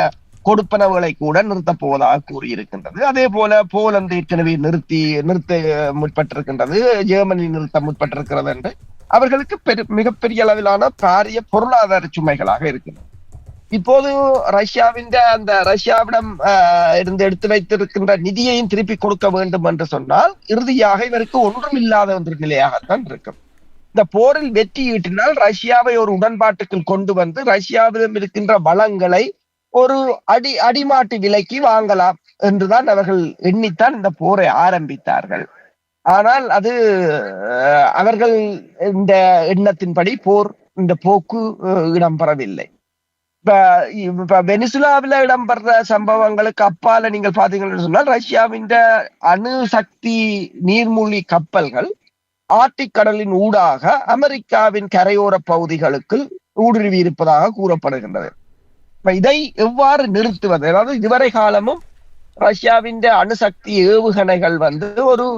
கொடுப்பனவுகளை கூட நிறுத்தப் போவதாக கூறியிருக்கின்றது. அதே போல போலந்து ஏற்கனவே நிறுத்த முற்பட்டிருக்கின்றது, ஜெர்மனி நிறுத்த முற்பட்டிருக்கிறது என்று அவர்களுக்கு மிகப்பெரிய அளவிலான பாரிய பொருளாதார சுமைகளாக இருக்கின்றன. இப்போது ரஷ்யாவிடம் இருந்து எடுத்து வைத்திருக்கின்ற நிதியையும் திருப்பி கொடுக்க வேண்டும் என்று சொன்னால் இறுதியாக இவருக்கு ஒன்றும் இல்லாத ஒரு நிலையாகத்தான் இருக்கும். இந்த போரில் வெற்றி ஈட்டினால் ரஷ்யாவை ஒரு உடன்பாட்டுக்குள் கொண்டு வந்து ரஷ்யாவிடம் இருக்கின்ற வளங்களை ஒரு அடிமாட்டு விலைக்கு வாங்கலாம் என்றுதான் அவர்கள் எண்ணித்தான் இந்த போரை ஆரம்பித்தார்கள். ஆனால் அது அவர்கள் இந்த எண்ணத்தின்படி இந்த போக்கு இடம்பெறவில்லை. இப்ப வெனிசுலாவில இடம்பெற சம்பவங்களுக்கு அப்பால நீங்கள் பாத்தீங்கன்னு சொன்னால் ரஷ்யாவின் அணுசக்தி நீர்மூழ்கி கப்பல்கள் ஆர்டிக் கடலின் ஊடாக அமெரிக்காவின் கரையோர பகுதிகளுக்கு ஊடுருவி இருப்பதாக கூறப்படுகின்றது. இதை எவ்வாறு நிறுத்துவது? அதாவது இதுவரை காலமும் ரஷ்யாவின் அணுசக்தி ஏவுகணைகள் ஒரு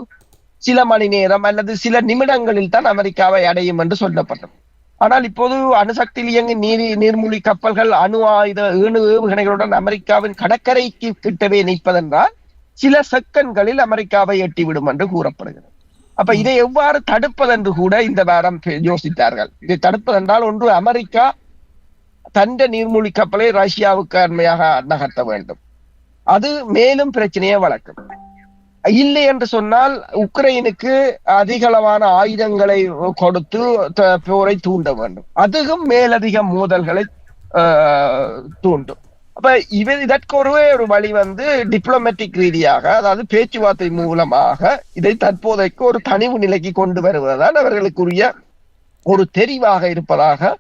சில மணி நேரம் அல்லது சில நிமிடங்களில் தான் அமெரிக்காவை அடையும் என்று சொல்லப்பட்டது. ஆனால் இப்போது அணுசக்தியில் இயங்கும் நீர்மூழ்கி கப்பல்கள் அணு ஏவுகணைகளுடன் அமெரிக்காவின் கடற்கரைக்கு கிட்டவே நிற்பதென்றால் சில செகண்ட்களில் அமெரிக்காவை எட்டிவிடும் என்று கூறப்படுகிறது. அப்ப இதை எவ்வாறு தடுப்பதென்று கூட இந்த வாரம் யோசித்தார்கள். இதை தடுப்பதென்றால் ஒன்று, அமெரிக்கா தண்ட நீர்மூழ்கி கப்பலை ரஷ்யாவுக்கு அண்மையாக நகர்த்த வேண்டும். அது மேலும் பிரச்சனையை வளர்க்கும். இல்லை என்று சொன்னால் உக்ரைனுக்கு அதிகளவான ஆயுதங்களை கொடுத்து போரை தூண்ட வேண்டும். அதுவும் மேலதிக மோதல்களை தூண்டும். அப்ப இதற்கு ஒரு வழி டிப்ளமேட்டிக் ரீதியாக, அதாவது பேச்சுவார்த்தை மூலமாக இதை தற்போதைக்கு ஒரு தனிவு நிலைக்கு கொண்டு வருவதுதான் அவர்களுக்குரிய ஒரு தெரிவாக இருப்பதாக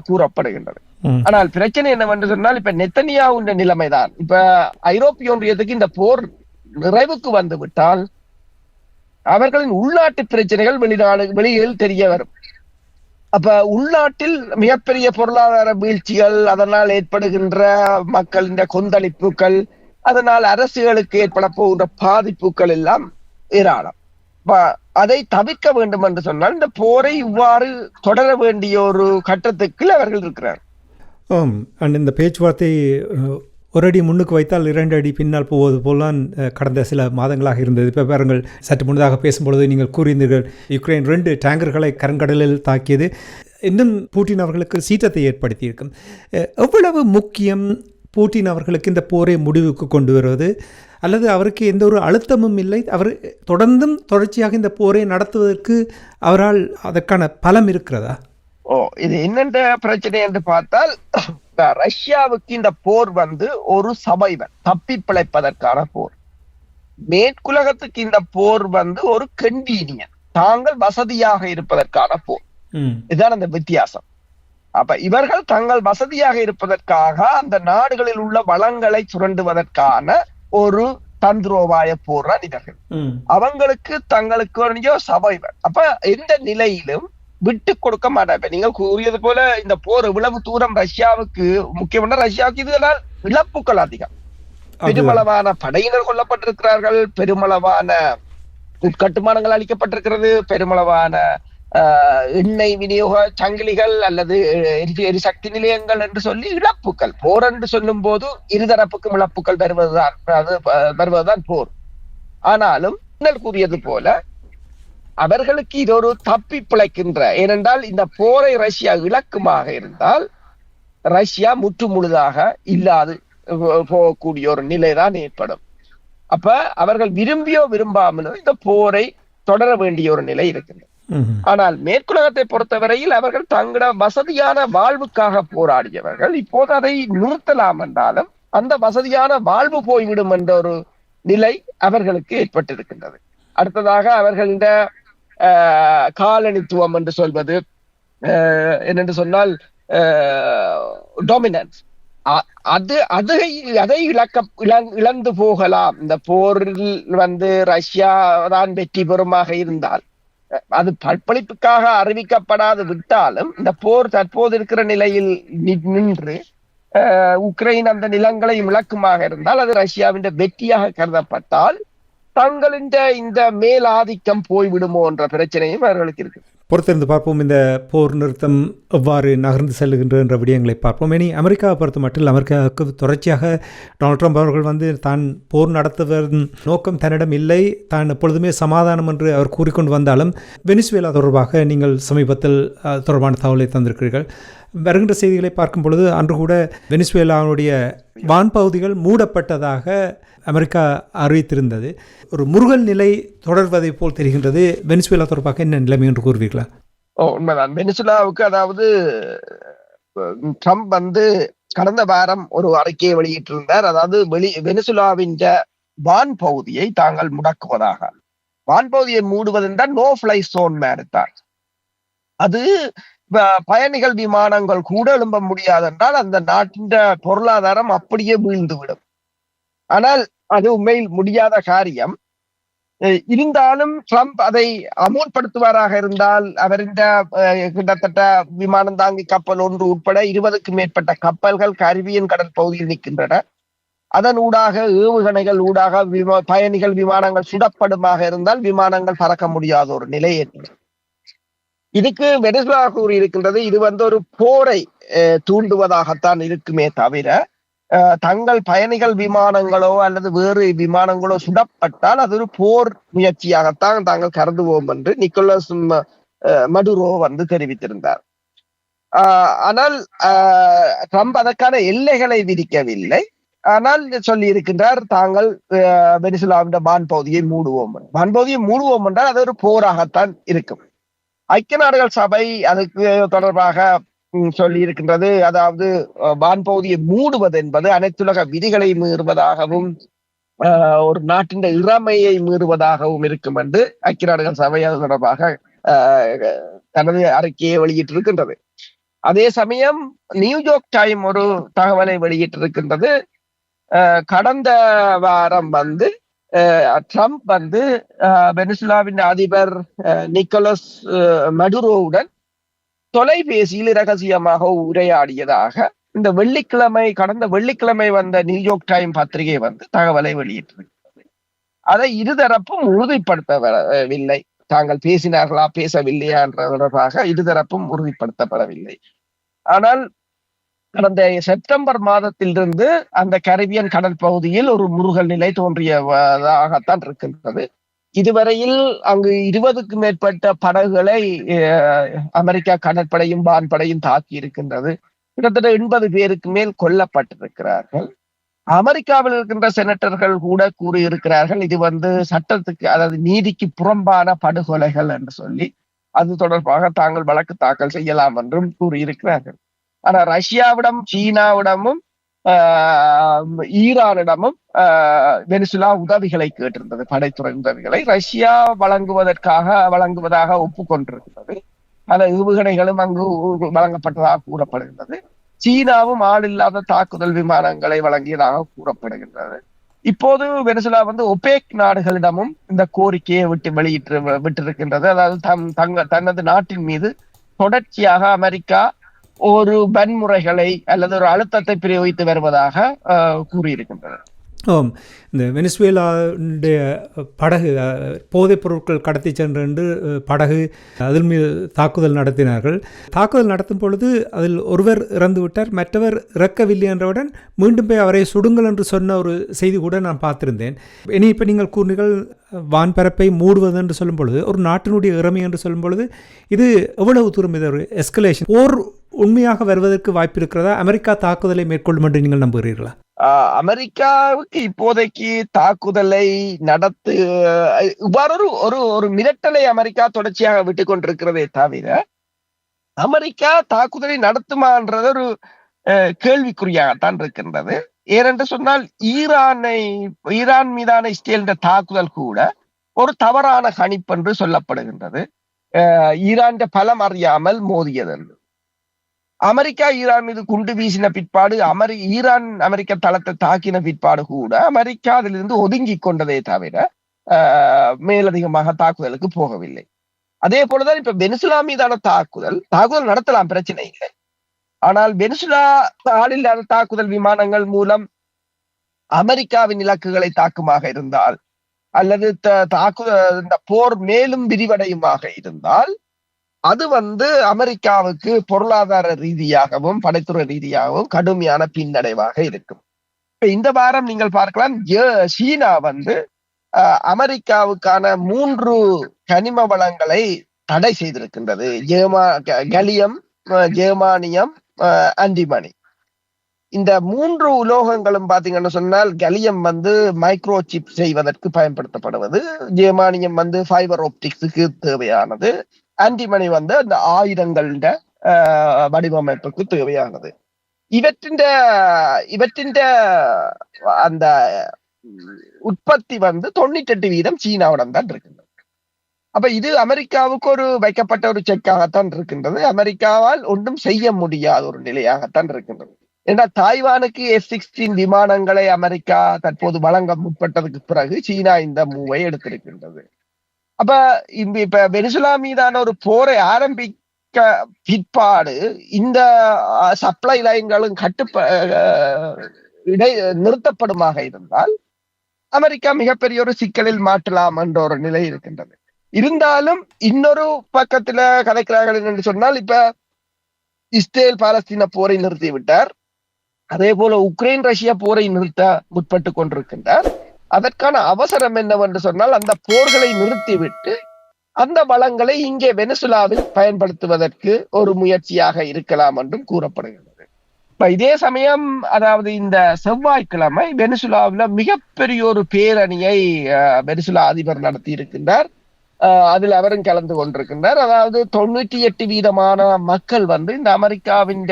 கூறப்படுகின்றது. ஆனால் பிரச்சனை என்னவென்று சொன்னால், இப்ப நெத்தனியாவுடைய நிலைமைதான். இப்ப ஐரோப்பிய ஒன்றியத்துக்கு இந்த போர் நிறைவுக்கு வந்து விட்டால் அவர்களின் உள்நாட்டு பிரச்சனைகள் வெளியில் தெரிய வரும். அப்ப உள்நாட்டில் மிகப்பெரிய பொருளாதார வீழ்ச்சிகள், அதனால் ஏற்படுகின்ற மக்களின் கொந்தளிப்புகள், அதனால் அரசுகளுக்கு ஏற்பட போகின்ற பாதிப்புகள் எல்லாம் ஏராளம். அதை தவிர்க்க வேண்டும் என்று சொன்னால் இந்த போரை இவ்வாறு தொடர வேண்டிய ஒரு கட்டத்துக்கு அவர்கள் இருக்கிறார். இந்த பேச்சுவார்த்தை ஒரு அடி முன்னுக்கு வைத்தால் 2 அடி பின்னால் போவது போலான் கடந்த சில மாதங்களாக இருந்தது. இப்போ பாருங்கள், சற்று முன்னதாக பேசும்பொழுது நீங்கள் கூறியிருந்தீர்கள் யுக்ரைன் 2 டேங்கர்களை கருங்கடலில் தாக்கியது இன்னும் பூட்டின் அவர்களுக்கு சீற்றத்தை ஏற்படுத்தியிருக்கும். எவ்வளவு முக்கியம் பூட்டின் அவர்களுக்கு இந்த போரை முடிவுக்கு கொண்டு வருவது? அல்லது அவருக்கு எந்த ஒரு அழுத்தமும் இல்லை, அவர் தொடர்ச்சியாக இந்த போரை நடத்துவதற்கு அவரால் அதற்கான பலம் இருக்கிறதா? இது என்னென்ற பிரச்சனை என்று பார்த்தால், ரஷ்யாவுக்கு இந்த போர் ஒரு சபைவர் தப்பி பிழைப்பதற்கான போர். மேற்குலகத்துக்கு இந்த போர் ஒரு கன்வீனியன், தாங்கள் வசதியாக இருப்பதற்கான போர். இதுதான் அந்த வித்தியாசம். அப்ப இவர்கள் தங்கள் வசதியாக இருப்பதற்காக அந்த நாடுகளில் உள்ள வளங்களை சுரண்டுவதற்கான ஒரு தந்திரோபாய போர் இவர்கள். அவங்களுக்கு தங்களுக்கு சபைவர். அப்ப எந்த நிலையிலும் விட்டு கொடுக்க மாட்டாங்க. நீங்கள் கூறியது போல இந்த போர் இவ்வளவு தூரம் ரஷ்யாவுக்கு முக்கியமான, ரஷ்யாவுக்கு இதனால் இழப்புகள் அதிகம். பெருமளவான படையினர் கொல்லப்பட்டிருக்கிறார்கள், பெருமளவான உட்கட்டுமானங்கள் அளிக்கப்பட்டிருக்கிறது, பெருமளவான எண்ணெய் விநியோக சங்கிலிகள் அல்லது எரிசக்தி நிலையங்கள் என்று சொல்லி இழப்புகள். போர் என்று சொல்லும் போது இருதரப்புக்கும் இழப்புகள் வருவதுதான் போர். ஆனாலும் கூறியது போல அவர்களுக்கு இது ஒரு தப்பி பிழைக்கின்ற, ஏனென்றால் இந்த போரை ரஷ்யா இலக்குமாக இருந்தால் ரஷ்யா முற்று முழுதாக இல்லாது போகக்கூடிய ஒரு நிலைதான் ஏற்படும். அப்ப அவர்கள் விரும்பியோ விரும்பாமலோ இந்த போரை தொடர வேண்டிய ஒரு நிலை இருக்கின்றது. ஆனால் மேற்குலகத்தை பொறுத்தவரையில் அவர்கள் தங்கள வசதியான வாழ்வுக்காக போராடியவர்கள். இப்போது அதை நிறுத்தலாம் என்றாலும் அந்த வசதியான வாழ்வு போய்விடும் என்ற ஒரு நிலை அவர்களுக்கு ஏற்பட்டிருக்கின்றது. அடுத்ததாக அவர்கள் இந்த காலனித்துவம் என்று சொல்வது என்னென்று சொன்னால் டாமினன்ஸ், அதை இழந்து போகலாம். இந்த போரில் ரஷ்யா தான் வெற்றி பெறுமாக இருந்தால், அது பற்பளிப்புக்காக அறிவிக்கப்படாது விட்டாலும் இந்த போர் தற்போது இருக்கிற நிலையில் நின்று உக்ரைன் அந்த நிலங்களை இழக்குமாக இருந்தால் அது ரஷ்யாவின் வெற்றியாக கருதப்பட்டால் தங்களின் இந்த மேலாதிக்கம் போய்விடுமோ என்ற பிரச்சனையும் அவர்களுக்கு இருக்கு. பொறுத்திருந்து பார்ப்போம். இந்த போர் நிறுத்தம் எவ்வாறு நகர்ந்து செல்லுகின்ற என்ற விடயங்களை பார்ப்போம். இனி அமெரிக்காவை பொறுத்த மட்டும் அமெரிக்காவுக்கு தொடர்ச்சியாக டொனால்ட் ட்ரம்ப் அவர்கள் தான் போர் நடத்துவதன் நோக்கம் தன்னிடம் இல்லை, தான் எப்பொழுதுமே சமாதானம் என்று அவர் கூறிக்கொண்டு வந்தாலும் வெனிசுவேலா தொடர்பாக நீங்கள் சமீபத்தில் தொடர்பான தகவலை தந்திருக்கிறீர்கள். வருகின்ற செய்திகளை பார்க்கும் பொழுது அன்று கூட வெனிசுவேலாவுடைய வான்பகுதிகள் மூடப்பட்டதாக அமெரிக்கா அறிவித்திருந்தது. ஒரு முருகல் நிலை தொடர்வதை போல் தெரிகின்றது. வெனிசுவேலா தொடர்பாக என்ன நிலைமை என்று கூறுவீர்களா? உண்மைதான். வெனிசுவேலாவுக்கு அதாவது ட்ரம்ப் கடந்த வாரம் ஒரு அறிக்கையை வெளியிட்டிருந்தார். அதாவது வெனிசுவேலாவின் வான் பகுதியை தாங்கள் முடக்குவதாக. வான்பகுதியை மூடுவதென்றால் நோ ஃபிளை சோன் மேரித்தான். அது பயணிகள் விமானங்கள் கூட எழும்ப முடியாது என்றால் அந்த நாட்டின் பொருளாதாரம் அப்படியே வீழ்ந்துவிடும். ஆனால் அது உண்மையில் முடியாத காரியம். இருந்தாலும் ட்ரம்ப் அதை அமுல்படுத்துவாராக இருந்தால் அவரின் கிட்டத்தட்ட விமானம் தாங்கி கப்பல் ஒன்று உட்பட 20க்கும் மேற்பட்ட கப்பல்கள் கரிபியன் கடல் பகுதியில் நிற்கின்றன. அதன் ஊடாக ஏவுகணைகள் ஊடாக பயணிகள் விமானங்கள் சுடப்படுமாக இருந்தால் விமானங்கள் பறக்க முடியாத ஒரு நிலை ஏற்படும். இதுக்கு வெனிசுவேலா கூறியிருக்கின்றது, இது ஒரு போரை தூண்டுவதாகத்தான் இருக்குமே தவிர தங்கள் பயணிகள் விமானங்களோ அல்லது வேறு விமானங்களோ சுடப்பட்டால் அது ஒரு போர் முயற்சியாகத்தான் தாங்கள் கருதுவோம் என்று நிக்கோலஸ் மடுரோ தெரிவித்திருந்தார். ஆனால் ட்ரம்ப் அதற்கான எல்லைகளை விதிக்கவில்லை. ஆனால் சொல்லி இருக்கின்றார் தாங்கள் வெனிசுலாவின் வான்பகுதியை மூடுவோம். வான்பகுதியை மூடுவோம் என்றால் அது ஒரு போராகத்தான் இருக்கும். ஐக்கிய நாடுகள் சபை அதுக்கு தொடர்பாக சொல்லி இருக்கின்றது. அதாவது வான்பகுதியை மூடுவது என்பது அனைத்துலக விதிகளை மீறுவதாகவும் ஒரு நாட்டின் இறமையை மீறுவதாகவும் இருக்கும் என்று ஐக்கிய நாடுகள் சபை அது தொடர்பாக தனது அறிக்கையை வெளியிட்டிருக்கின்றது. அதே சமயம் நியூயார்க் டைம் ஒரு தகவலை வெளியிட்டிருக்கின்றது. கடந்த வாரம் ட்ரம்ப் வெனிசுலாவின் அதிபர் நிக்கோலஸ் மடுரோவுடன் தொலைபேசியில் இரகசியமாக உரையாடியதாக இந்த கடந்த வெள்ளிக்கிழமை வந்த நியூயார்க் டைம் பத்திரிகை தகவலை வெளியிட்டிருக்கிறது. அதை இருதரப்பும் உறுதிப்படுத்தவில்லை. தாங்கள் பேசினார்களா பேசவில்லையா என்ற தொடர்பாக இருதரப்பும் உறுதிப்படுத்தப்படவில்லை. ஆனால் கடந்த செப்டம்பர் மாதத்திலிருந்து அந்த கரிபியன் கடல் பகுதியில் ஒரு முருகல் நிலை தோன்றியதாகத்தான் இருக்கின்றது. இதுவரையில் அங்கு 20க்கும் மேற்பட்ட படகுகளை அமெரிக்கா கடற்படையும் வான்படையும் தாக்கி இருக்கின்றது. கிட்டத்தட்ட 80 பேருக்கு மேல் கொல்லப்பட்டிருக்கிறார்கள். அமெரிக்காவில் இருக்கின்ற செனட்டர்கள் கூட கூறியிருக்கிறார்கள் இது சட்டத்துக்கு, அதாவது நீதிக்கு புறம்பான படுகொலைகள் என்று சொல்லி அது தொடர்பாக தாங்கள் வழக்கு தாக்கல் செய்யலாம் என்றும் கூறியிருக்கிறார்கள். ஆனா ரஷ்யாவிடம், சீனாவிடமும் ஈரானிடமும் வெனிசுலா உதவிகளை கேட்டிருந்தது. படைத்துறை உதவிகளை ரஷ்யா வழங்குவதாக ஒப்புக்கொண்டிருக்கிறது. அந்த ஏவுகணைகளும் அங்கு வழங்கப்பட்டதாக கூறப்படுகின்றது. சீனாவும் ஆளில்லாத தாக்குதல் விமானங்களை வழங்கியதாக கூறப்படுகின்றது. இப்போது வெனிசுலா ஒபேக் நாடுகளிடமும் இந்த கோரிக்கையை விட்டிருக்கின்றது. அதாவது தனது நாட்டின் மீது தொடர்ச்சியாக அமெரிக்கா ஒரு வன்முறைகளை அல்லது ஒரு அழுத்தத்தை பிரயோகித்து வருவதாக கூறியிருக்கின்றனர். இந்த வெனிசுவேலாவுடைய படகு போதைப் பொருட்கள் கடத்தி சென்று படகு அதில் மீது தாக்குதல் நடத்தினார்கள். தாக்குதல் நடத்தும் பொழுது அதில் ஒருவர் இறந்து விட்டார், மற்றவர் இறக்கவில்லை என்றவுடன் மீண்டும் போய் அவரை சுடுங்கள் என்று சொன்ன ஒரு செய்தி கூட நான் பார்த்திருந்தேன். இப்போ நீங்கள் கூறினீர்கள் வான்பரப்பை மூடுவது என்று சொல்லும் பொழுது, ஒரு நாட்டினுடைய இறமை என்று சொல்லும் பொழுது இது எவ்வளவு தூரம் இது ஒரு எஸ்கலேஷன் போர் உண்மையாக வருவதற்கு வாய்ப்பு இருக்கிறதா? அமெரிக்கா தாக்குதலை மேற்கொள்ளும் என்று நீங்கள் நம்புகிறீர்களா? அமெரிக்காவுக்கு இப்போதைக்கு தாக்குதலை இவ்வாறு ஒரு மிரட்டலை அமெரிக்கா தொடர்ச்சியாக விட்டுக் கொண்டிருக்கிறதே தவிர அமெரிக்கா தாக்குதலை நடத்துமான்றது ஒரு கேள்விக்குறியாகத்தான் இருக்கின்றது. ஏனென்று சொன்னால் ஈரான் மீதான இஸ்ரேலின் தாக்குதல் கூட ஒரு தவறான கணிப்பு என்று சொல்லப்படுகின்றது. ஈரான் பலம் அறியாமல் மோதியது என்று. அமெரிக்கா ஈரான் மீது குண்டு வீசின பிற்பாடு ஈரான் அமெரிக்க தளத்தை தாக்கின பிற்பாடு கூட அமெரிக்கா அதிலிருந்து ஒதுங்கி கொண்டதே தவிர மேலதிகமாக தாக்குதலுக்கு போகவில்லை. அதே போலதான் இப்ப வெனிசுலா மீதான தாக்குதல் நடத்தலாம், பிரச்சனை இல்லை. ஆனால் வெனிசுலா ஆளில்லாத தாக்குதல் விமானங்கள் மூலம் அமெரிக்காவின் இலக்குகளை தாக்குமாக இருந்தால் அல்லது இந்த போர் மேலும் விரிவடையுமாக இருந்தால் அது அமெரிக்காவுக்கு பொருளாதார ரீதியாகவும் படைத்துறை ரீதியாகவும் கடுமையான பின்னடைவாக இருக்கும். இந்த வாரம் நீங்கள் பார்க்கலாம், சீனா அமெரிக்காவுக்கான 3 கனிம வளங்களை தடை செய்திருக்கின்றது. கலியம், ஜெர்மானியம், ஆன்டிமனி. இந்த 3 உலோகங்களும் பாத்தீங்கன்னு சொன்னால் கலியம் மைக்ரோ சிப் செய்வதற்கு பயன்படுத்தப்படுவது, ஜெர்மானியம் ஃபைபர் ஆப்டிக்ஸுக்கு தேவையானது, ஆன்டிமனி அந்த ஆயுதங்கள வடிவமைப்புக்கு தேவையானது. இவற்றின் அந்த உற்பத்தி 98% சீனாவுடன் தான் இருக்கின்றது. அப்ப இது அமெரிக்காவுக்கு ஒரு வைக்கப்பட்ட ஒரு செக்காகத்தான் இருக்கின்றது. அமெரிக்காவால் ஒன்றும் செய்ய முடியாத ஒரு நிலையாகத்தான் இருக்கின்றது. ஏன்னா தாய்வானுக்கு F-16 விமானங்களை அமெரிக்கா தற்போது வழங்க முற்பட்டதுக்கு பிறகு சீனா இந்த மூவை எடுத்திருக்கின்றது. அப்ப இப்ப வெனிசுலா மீதான ஒரு போரை ஆரம்பிக்க பிற்பாடு இந்த சப்ளை லைன்களும் நிறுத்தப்படுமாக இருந்தால் அமெரிக்கா மிகப்பெரிய ஒரு சிக்கலில் மாற்றலாம் என்ற ஒரு நிலை இருக்கின்றது. இருந்தாலும் இன்னொரு பக்கத்துல கதைக்கிறார்கள் என்று சொன்னால், இப்ப இஸ்ரேல் பாலஸ்தீன போரை நிறுத்திவிட்டார், அதே போல உக்ரைன் ரஷ்யா போரை நிறுத்த முற்பட்டு கொண்டிருக்கின்றார். அதற்கான அவசரம் என்னவென்று சொன்னால் அந்த போர்களை நிறுத்திவிட்டு அந்த வளங்களை இங்கே வெனிசுலாவில் பயன்படுத்துவதற்கு ஒரு முயற்சியாக இருக்கலாம் என்றும் கூறப்படுகிறது. இதே சமயம் அதாவது இந்த செவ்வாய்க்கிழமை வெனிசுலாவில் மிகப்பெரிய ஒரு பேரணியை வெனிசுலா அதிபர் நடத்தி இருக்கின்றார். அதில் அவரும் கலந்து கொண்டிருக்கின்றார். அதாவது 98% மக்கள் இந்த அமெரிக்காவின்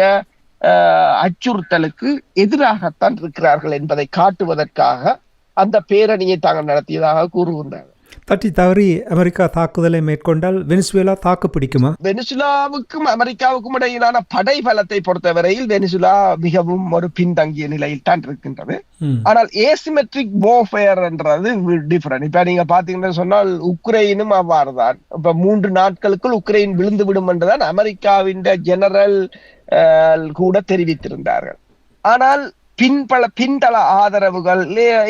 அச்சுறுத்தலுக்கு எதிராகத்தான் இருக்கிறார்கள் என்பதை காட்டுவதற்காக அந்த பேரணியை தாங்கள் நடத்தியதாக கூறுகின்றார்கள். தட்டி தவறி அமெரிக்கா தாக்குதலை மேற்கொண்டால் வெனிசுவேலா தாக்கு பிடிக்குமா? வெனிசுலாவுக்கும் அமெரிக்காவுக்கும் இடையிலான படை பலத்தை பொறுத்தவரையில் வெனிசுலா மிகவும் ஒரு பின்தங்கிய நிலையில் தான் இருக்கின்றது. ஆனால் ஏசிமெட்ரிக் வார்ஃபேர் என்றது டிஃபரெண்ட். இப்ப நீங்க பாத்தீங்கன்னா சொன்னால் உக்ரைனும் அவ்வாறுதான். இப்ப 3 நாட்களுக்குள் உக்ரைன் விழுந்து விடும் என்றுதான் அமெரிக்காவின் ஜெனரல் கூட தெரிவித்திருந்தார்கள். ஆனால் பின்தள ஆதரவுகள்,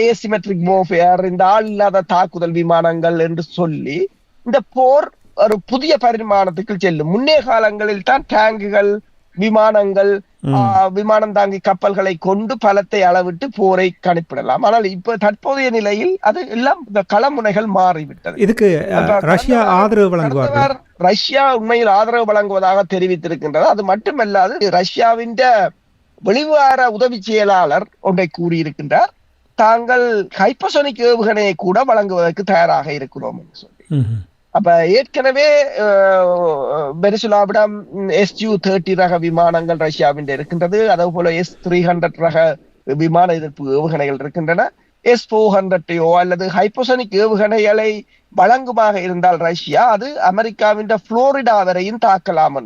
ஏசிமெட்ரிக் வார்ஃபேர், இந்த ஆள் இல்லாத தாக்குதல் விமானங்கள் என்று சொல்லி இந்த போர் ஒரு புதிய பரிமாணத்துக்கு செல்லும். முன்னே காலங்களில் தான் டேங்குகள், விமானங்கள், விமானம் தாங்கி கப்பல்களை கொண்டு பலத்தை அளவிட்டு போரை கணிப்பிடலாம். ஆனால் இப்ப தற்போதைய நிலையில் அது எல்லாம் இந்த களமுனைகள் மாறிவிட்டது. இதுக்கு ரஷ்யா ஆதரவு வழங்குவார். ரஷ்யா உண்மையில் ஆதரவு வழங்குவதாக தெரிவித்திருக்கின்றது. அது மட்டுமல்லாது ரஷ்யாவின் வெளிவார உதவி செயலாளர் ஒன்றை கூறியிருக்கின்றார், தாங்கள் ஹைப்பர்சோனிக் ஏவுகணையை கூட வழங்குவதற்கு தயாராக இருக்கிறோம் என்று சொல்லி. அப்ப ஏற்கனவே வெனிசுலாவிடம் SU-30 ரக விமானங்கள் ரஷ்யாவின் இருக்கின்றது. அதே போல S-300 ரக விமான எதிர்ப்பு ஏவுகணைகள் இருக்கின்றன. S-400 அல்லது ஹைப்பர்சோனிக் ஏவுகணைகளை வழங்குமாக இருந்தால் ரஷ்யா அது அமெரிக்காவின் புளோரிடா வரையும் தாக்கலாம்,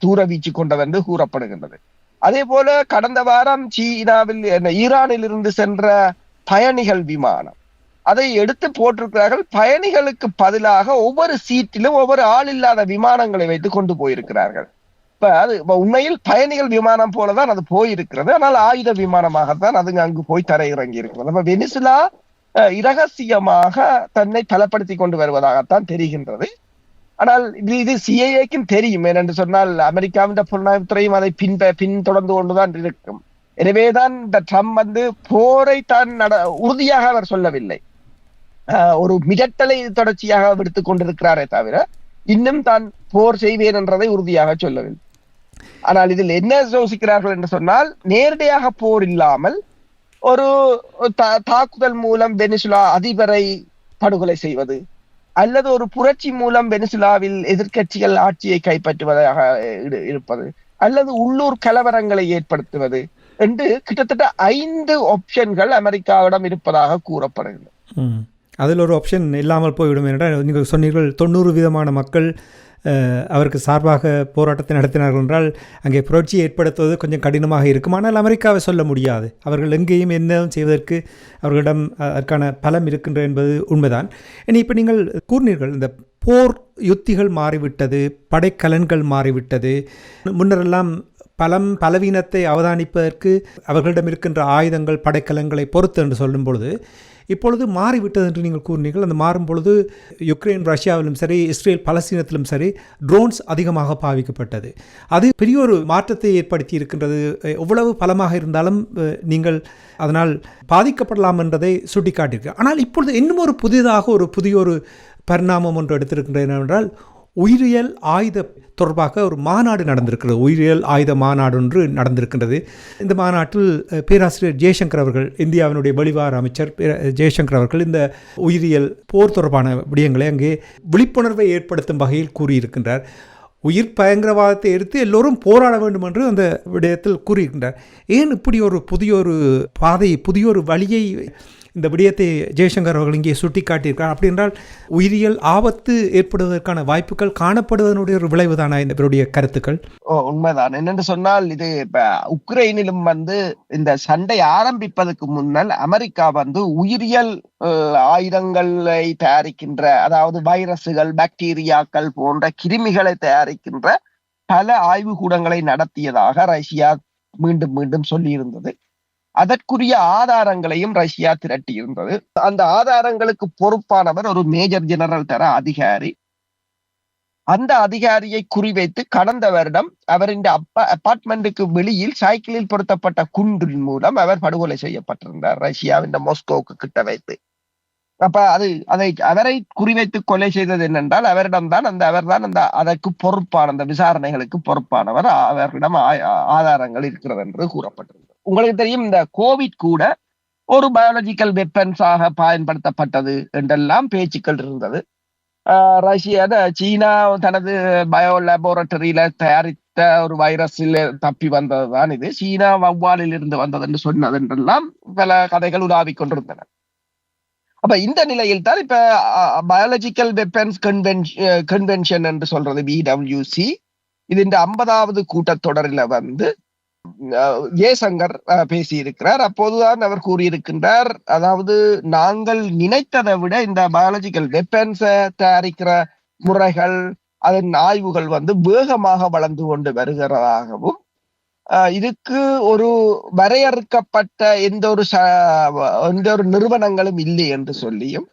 தூர வீச்சு கொண்டது கூறப்படுகின்றது. அதே போல கடந்த வாரம் ஈரானில் இருந்து சென்ற பயணிகள் விமானம் அதை எடுத்து போட்டிருக்கிறார்கள். பயணிகளுக்கு பதிலாக ஒவ்வொரு சீட்டிலும் ஒவ்வொரு ஆள் இல்லாத விமானங்களை வைத்து கொண்டு போயிருக்கிறார்கள். இப்ப அது உண்மையில் பயணிகள் விமானம் போலதான் அது போயிருக்கிறது. ஆனால் ஆயுத விமானமாகத்தான் அது அங்கு போய் தரையிறங்கி இருக்கிறது. அப்ப வெனிசுலா இரகசியமாக தன்னை பலப்படுத்தி கொண்டு வருவதாகத்தான் தெரிகின்றது. ஆனால் இது சிஐஏக்கும் தெரியும். ஏனென்று சொன்னால் அமெரிக்காவின் புலனாய்வுத்துறையும் அதை பின்தொடர்ந்து கொண்டுதான் இருக்கும். எனவேதான் இந்த ட்ரம்ப் போரை தான் உறுதியாக அவர் சொல்லவில்லை, ஒரு மிரட்டலை தொடர்ச்சியாக விடுத்துக் கொண்டிருக்கிறாரே தவிர இன்னும் தான் போர் செய்வேன் என்றதை உறுதியாக சொல்லவில்லை. ஆனால் இதில் என்ன யோசிக்கிறார்கள் என்று சொன்னால், நேரடியாக போர் இல்லாமல் ஒரு தாக்குதல் மூலம் வெனிசுலா அதிபரை படுகொலை செய்வது, அல்லது ஒரு புரட்சி மூலம் வெனிசுலாவில் எதிர்க்கட்சிகள் ஆட்சியை கைப்பற்றுவதாக இருப்பது, அல்லது உள்ளூர் கலவரங்களை ஏற்படுத்துவது என்று கிட்டத்தட்ட 5 ஆப்ஷன்கள் அமெரிக்காவிடம் இருப்பதாக கூறப்படுகிறது. அதில் ஒரு ஆப்ஷன் இல்லாமல் போய்விடும் என்றால், நீங்கள் சொன்னீர்கள் 90% மக்கள் அவருக்கு சார்பாக போராட்டத்தை நடத்தினார்கள் என்றால் அங்கே புரட்சியை ஏற்படுத்துவது கொஞ்சம் கடினமாக இருக்கும். ஆனால் அமெரிக்காவை சொல்ல முடியாது, அவர்கள் எங்கேயும் என்ன செய்வதற்கு அவர்களிடம் அதற்கான பலம் இருக்கின்ற என்பது உண்மைதான். இனி இப்போ நீங்கள் கூறினீர்கள், இந்த போர் யுத்திகள் மாறிவிட்டது, படைக்கலன்கள் மாறிவிட்டது. முன்னரெல்லாம் பலவீனத்தை அவதானிப்பதற்கு அவர்களிடம் இருக்கின்ற ஆயுதங்கள் படைக்கலன்களை பொறுத்து என்று சொல்லும் பொழுது இப்பொழுது மாறிவிட்டது என்று நீங்கள் கூறினீர்கள். அந்த மாறும் பொழுது யுக்ரைன் ரஷ்யாவிலும் சரி, இஸ்ரேல் பலஸ்தீனத்திலும் சரி ட்ரோன்ஸ் அதிகமாக பாவிக்கப்பட்டது. அது பெரிய ஒரு மாற்றத்தை ஏற்படுத்தி இருக்கின்றது. எவ்வளவு பலமாக இருந்தாலும் நீங்கள் அதனால் பாதிக்கப்படலாம் என்றதை சுட்டிக்காட்டியிருக்கிறார். ஆனால் இப்பொழுது இன்னும் ஒரு புதிய ஒரு பரிணாமம் ஒன்று எடுத்திருக்கின்றது. என்னவென்றால், உயிரியல் ஆயுத தொடர்பாக ஒரு மாநாடு நடந்திருக்கிறது. உயிரியல் ஆயுத மாநாடு ஒன்று நடந்திருக்கின்றது. இந்த மாநாட்டில் பேராசிரியர் ஜெய்சங்கர் அவர்கள், இந்தியாவினுடைய வெளிவார அமைச்சர் ஜெய்சங்கர் அவர்கள் இந்த உயிரியல் போர் தொடர்பான விடயங்களை அங்கே விழிப்புணர்வை ஏற்படுத்தும் வகையில் கூறியிருக்கின்றார். உயிர் பயங்கரவாதத்தை எடுத்து எல்லோரும் போராட வேண்டும் என்று அந்த விடயத்தில் கூறியிருக்கின்றார். ஏன் இப்படி ஒரு புதிய ஒரு வழியை இந்த விடயத்தை ஜெய்சங்கர் அவர்கள் இங்கே சுட்டி காட்டியிருக்கார்? அப்படி என்றால் உயிரியல் ஆபத்து ஏற்படுவதற்கான வாய்ப்புகள் காணப்படுவதனுடைய ஒரு விளைவு தானா இவருடைய கருத்துக்கள்? உண்மைதான். என்னென்று சொன்னால், இது இப்ப உக்ரைனிலும் இந்த சண்டை ஆரம்பிப்பதற்கு முன்னால் அமெரிக்கா உயிரியல் ஆயுதங்களை தயாரிக்கின்ற, அதாவது வைரசுகள், பாக்டீரியாக்கள் போன்ற கிருமிகளை தயாரிக்கின்ற பல ஆய்வுக்கூடங்களை நடத்தியதாக ரஷ்யா மீண்டும் மீண்டும் சொல்லி இருந்தது. அதற்குரிய ஆதாரங்களையும் ரஷ்யா திரட்டியிருந்தது. அந்த ஆதாரங்களுக்கு பொறுப்பானவர் ஒரு மேஜர் ஜெனரல் தர அதிகாரி. அந்த அதிகாரியை குறிவைத்து கடந்த வருடம் அவரின் அபார்ட்மெண்ட்டுக்கு வெளியில் சைக்கிளில் பொருத்தப்பட்ட குண்டின் மூலம் அவர் படுகொலை செய்யப்பட்டிருந்தார், ரஷ்யாவின் மாஸ்கோவுக்கு கிட்ட வைத்து. அப்ப அவரை குறிவைத்து கொலை செய்தது என்னென்றால் அவர்தான் அந்த அதற்கு பொறுப்பான அந்த விசாரணைகளுக்கு பொறுப்பானவர். அவரிடம் ஆதாரங்கள் இருக்கிறது என்று கூறப்பட்டிருந்தது. உங்களுக்கு தெரியும், இந்த கோவிட் கூட ஒரு பயாலஜிக்கல் வெப்பன்ஸாக பயன்படுத்தப்பட்டது என்றெல்லாம் பேச்சுக்கள் இருந்தது. சீனா தனது பயோ லேபோரட்டரியில தயாரித்த ஒரு வைரஸில் தப்பி வந்ததுதான் இது. சீனா வௌவாலில் இருந்து வந்தது என்று சொன்னது என்றெல்லாம் பல கதைகள் உலாவிக் கொண்டிருந்தன. அப்ப இந்த நிலையில் தான் இப்ப பயாலஜிக்கல் வெப்பன்ஸ் கன்வென்ஷன் என்று சொல்றது BWC இந்த 50வது கூட்டத்தொடரில் ஜெய்சங்கர் பேசியிருக்கிறார். அப்போதுதான் அவர் கூறியிருக்கின்றார், அதாவது நாங்கள் நினைத்ததை விட இந்த பயாலஜிக்கல் வெப்பன்ஸை தயாரிக்கிற முறைகள், அதன் ஆய்வுகள் வேகமாக வளர்ந்து கொண்டு வருகிறதாகவும், இதுக்கு ஒரு வரையறுக்கப்பட்ட எந்த ஒரு நிறுவனங்களும் இல்லை என்று சொல்லியும்,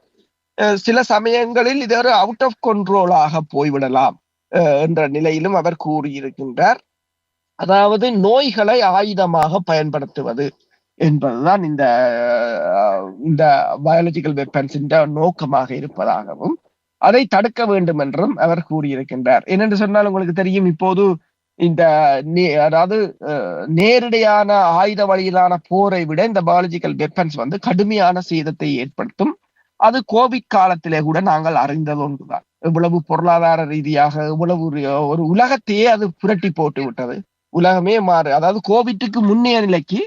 சில சமயங்களில் இது ஒரு அவுட் ஆஃப் கண்ட்ரோலாக போய்விடலாம் என்ற நிலையிலும் அவர் கூறியிருக்கின்றார். அதாவது நோய்களை ஆயுதமாக பயன்படுத்துவது என்பதுதான் இந்த பயாலஜிக்கல் வெப்பன்ஸின் நோக்கமாக இருப்பதாகவும், அதை தடுக்க வேண்டும் என்றும் அவர் கூறியிருக்கின்றார். என்னென்று சொன்னால் உங்களுக்கு தெரியும், இப்போது அதாவது நேரடியான ஆயுத வழியிலான போரை விட இந்த பயாலஜிக்கல் வெப்பன்ஸ் கடுமையான சேதத்தை ஏற்படுத்தும். அது கோவிட் காலத்திலே கூட நாங்கள் அறிந்தது ஒன்றுதான். இவ்வளவு பொருளாதார ரீதியாக இவ்வளவு ஒரு உலகத்தையே அது புரட்டி போட்டு விட்டது. உலகமே அதாவது கோவிட்டுக்கு முன்னைய நிலைக்கு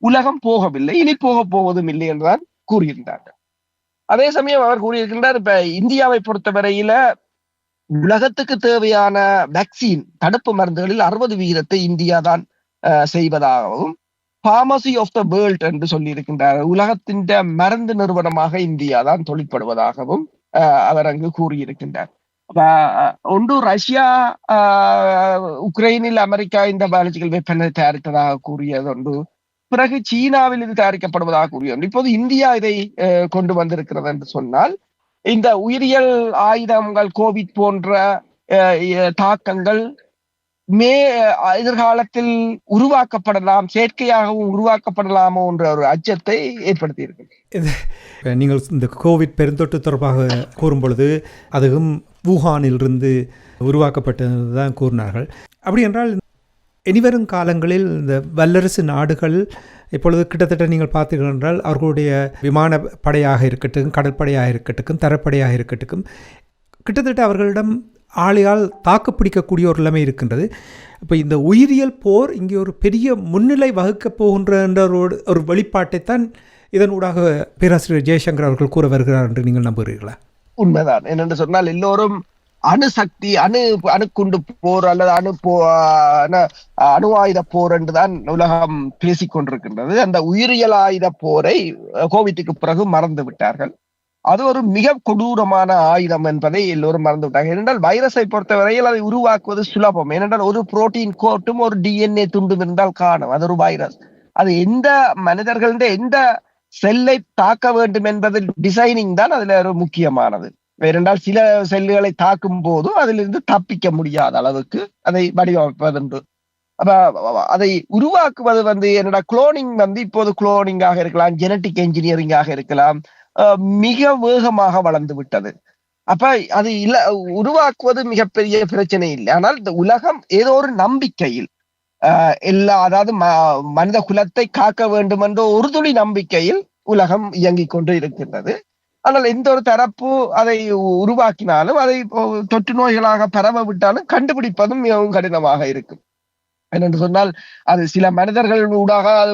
உலகம் போகவில்லை, இனி போவதும் இல்லை என்றுதான் கூறியிருந்தார்கள். அதே சமயம் அவர் கூறியிருக்கின்றார், இப்ப இந்தியாவை பொறுத்தவரையில உலகத்துக்கு தேவையான வேக்சின் தடுப்பு மருந்துகளில் 60% இந்தியா தான் செய்வதாகவும், பார்மசி ஆஃப் த வேர்ல்ட் என்று சொல்லி இருக்கின்றார். உலகத்தின் மருந்து நிறுவனமாக இந்தியா தான் தொழிற்படுவதாகவும் அவர் அங்கு கூறியிருக்கின்றார். ஒன்று ரஷ்யா உக்ரைனில் அமெரிக்கா இந்த பயாலஜிக்கல் வெப்பனை தயாரித்ததாக கூறியது ஒன்று, பிறகு சீனாவில் இது தயாரிக்கப்படுவதாக கூறியது. இப்போது இந்தியா இதை கொண்டு வந்திருக்கிறது என்று சொன்னால், இந்த உயிரியல் ஆயுதங்கள் கோவிட் போன்ற தாக்கங்கள் எதிர்காலத்தில் உருவாக்கப்படலாம், செயற்கையாகவும் உருவாக்கப்படலாமோ என்ற ஒரு அச்சத்தை ஏற்படுத்தி இருக்கு. நீங்கள் இந்த கோவிட் பெருந்தொற்று தொடர்பாக கூறும் பொழுது அதுவும் வூஹானிலிருந்து உருவாக்கப்பட்டதுதான் கூறினார்கள். அப்படி என்றால் இனிவரும் காலங்களில் இந்த வல்லரசு நாடுகள் இப்பொழுது கிட்டத்தட்ட நீங்கள் பார்த்தீர்கள் என்றால் அவர்களுடைய விமான படையாக இருக்கட்டும், கடற்படையாக இருக்கட்டும், தரப்படையாக இருக்கட்டும், கிட்டத்தட்ட அவர்களிடம் ஆளையால் தாக்குப்பிடிக்கக்கூடிய ஒரு நிலைமை இருக்கின்றது. இப்போ இந்த உயிரியல் போர் இங்கே ஒரு பெரிய முன்னிலை வகுக்கப் போகின்ற ஒரு வெளிப்பாட்டைத்தான் இதனூடாக பேராசிரியர் ஜெய்சங்கர் அவர்கள் கூற வருகிறார் என்று நீங்கள் நம்புகிறீர்களா? உண்மைதான். என்னென்று சொன்னால் எல்லோரும் அணுசக்தி, அணுக்குண்டு போர் அல்லது அணு ஆயுத போர் என்றுதான் உலகம் பேசிக் கொண்டிருக்கின்றது. அந்த உயிரியல் ஆயுத போரை கோவிட்டுக்கு பிறகு மறந்து விட்டார்கள். அது ஒரு மிக கொடூரமான ஆயுதம் என்பதை எல்லோரும் மறந்து விட்டார்கள். ஏனென்றால் வைரஸை பொறுத்தவரையில் அதை உருவாக்குவது சுலபம். ஏனென்றால் ஒரு புரோட்டீன் கோட்டும் ஒரு DNA துண்டும் இருந்தால் காணும், அது ஒரு வைரஸ். அது எந்த மனிதர்களுடைய எந்த செல்லை தாக்க வேண்டும் என்பதில் டிசைனிங் தான் அதுல ஒரு முக்கியமானது. ஏனென்றால் சில செல்லுகளை தாக்கும் போது அதிலிருந்து தப்பிக்க முடியாத அளவுக்கு அதை வடிவமைப்பது. அதை உருவாக்குவது என்னடா குளோனிங் இப்போது குளோனிங்காக இருக்கலாம், ஜெனட்டிக் என்ஜினியரிங்காக இருக்கலாம், மிக வேகமாக வளர்ந்து விட்டது. அப்ப அது உருவாக்குவது மிகப்பெரிய பிரச்சனை இல்லை. ஆனால் இந்த உலகம் ஏதோ ஒரு நம்பிக்கையில் அதாவது மனித குலத்தை காக்க வேண்டும் என்ற ஒரு துளி நம்பிக்கையில் உலகம் இயங்கிக் கொண்டு இருக்கின்றது. ஆனால் எந்த ஒரு தரப்பு அதை உருவாக்கினாலும் அதை தொற்று நோய்களாக பரவ விட்டாலும் கண்டுபிடிப்பதும் மிகவும் கடினமாக இருக்கும். என்னென்று சொன்னால் அது சில மனிதர்கள் ஊடாக அது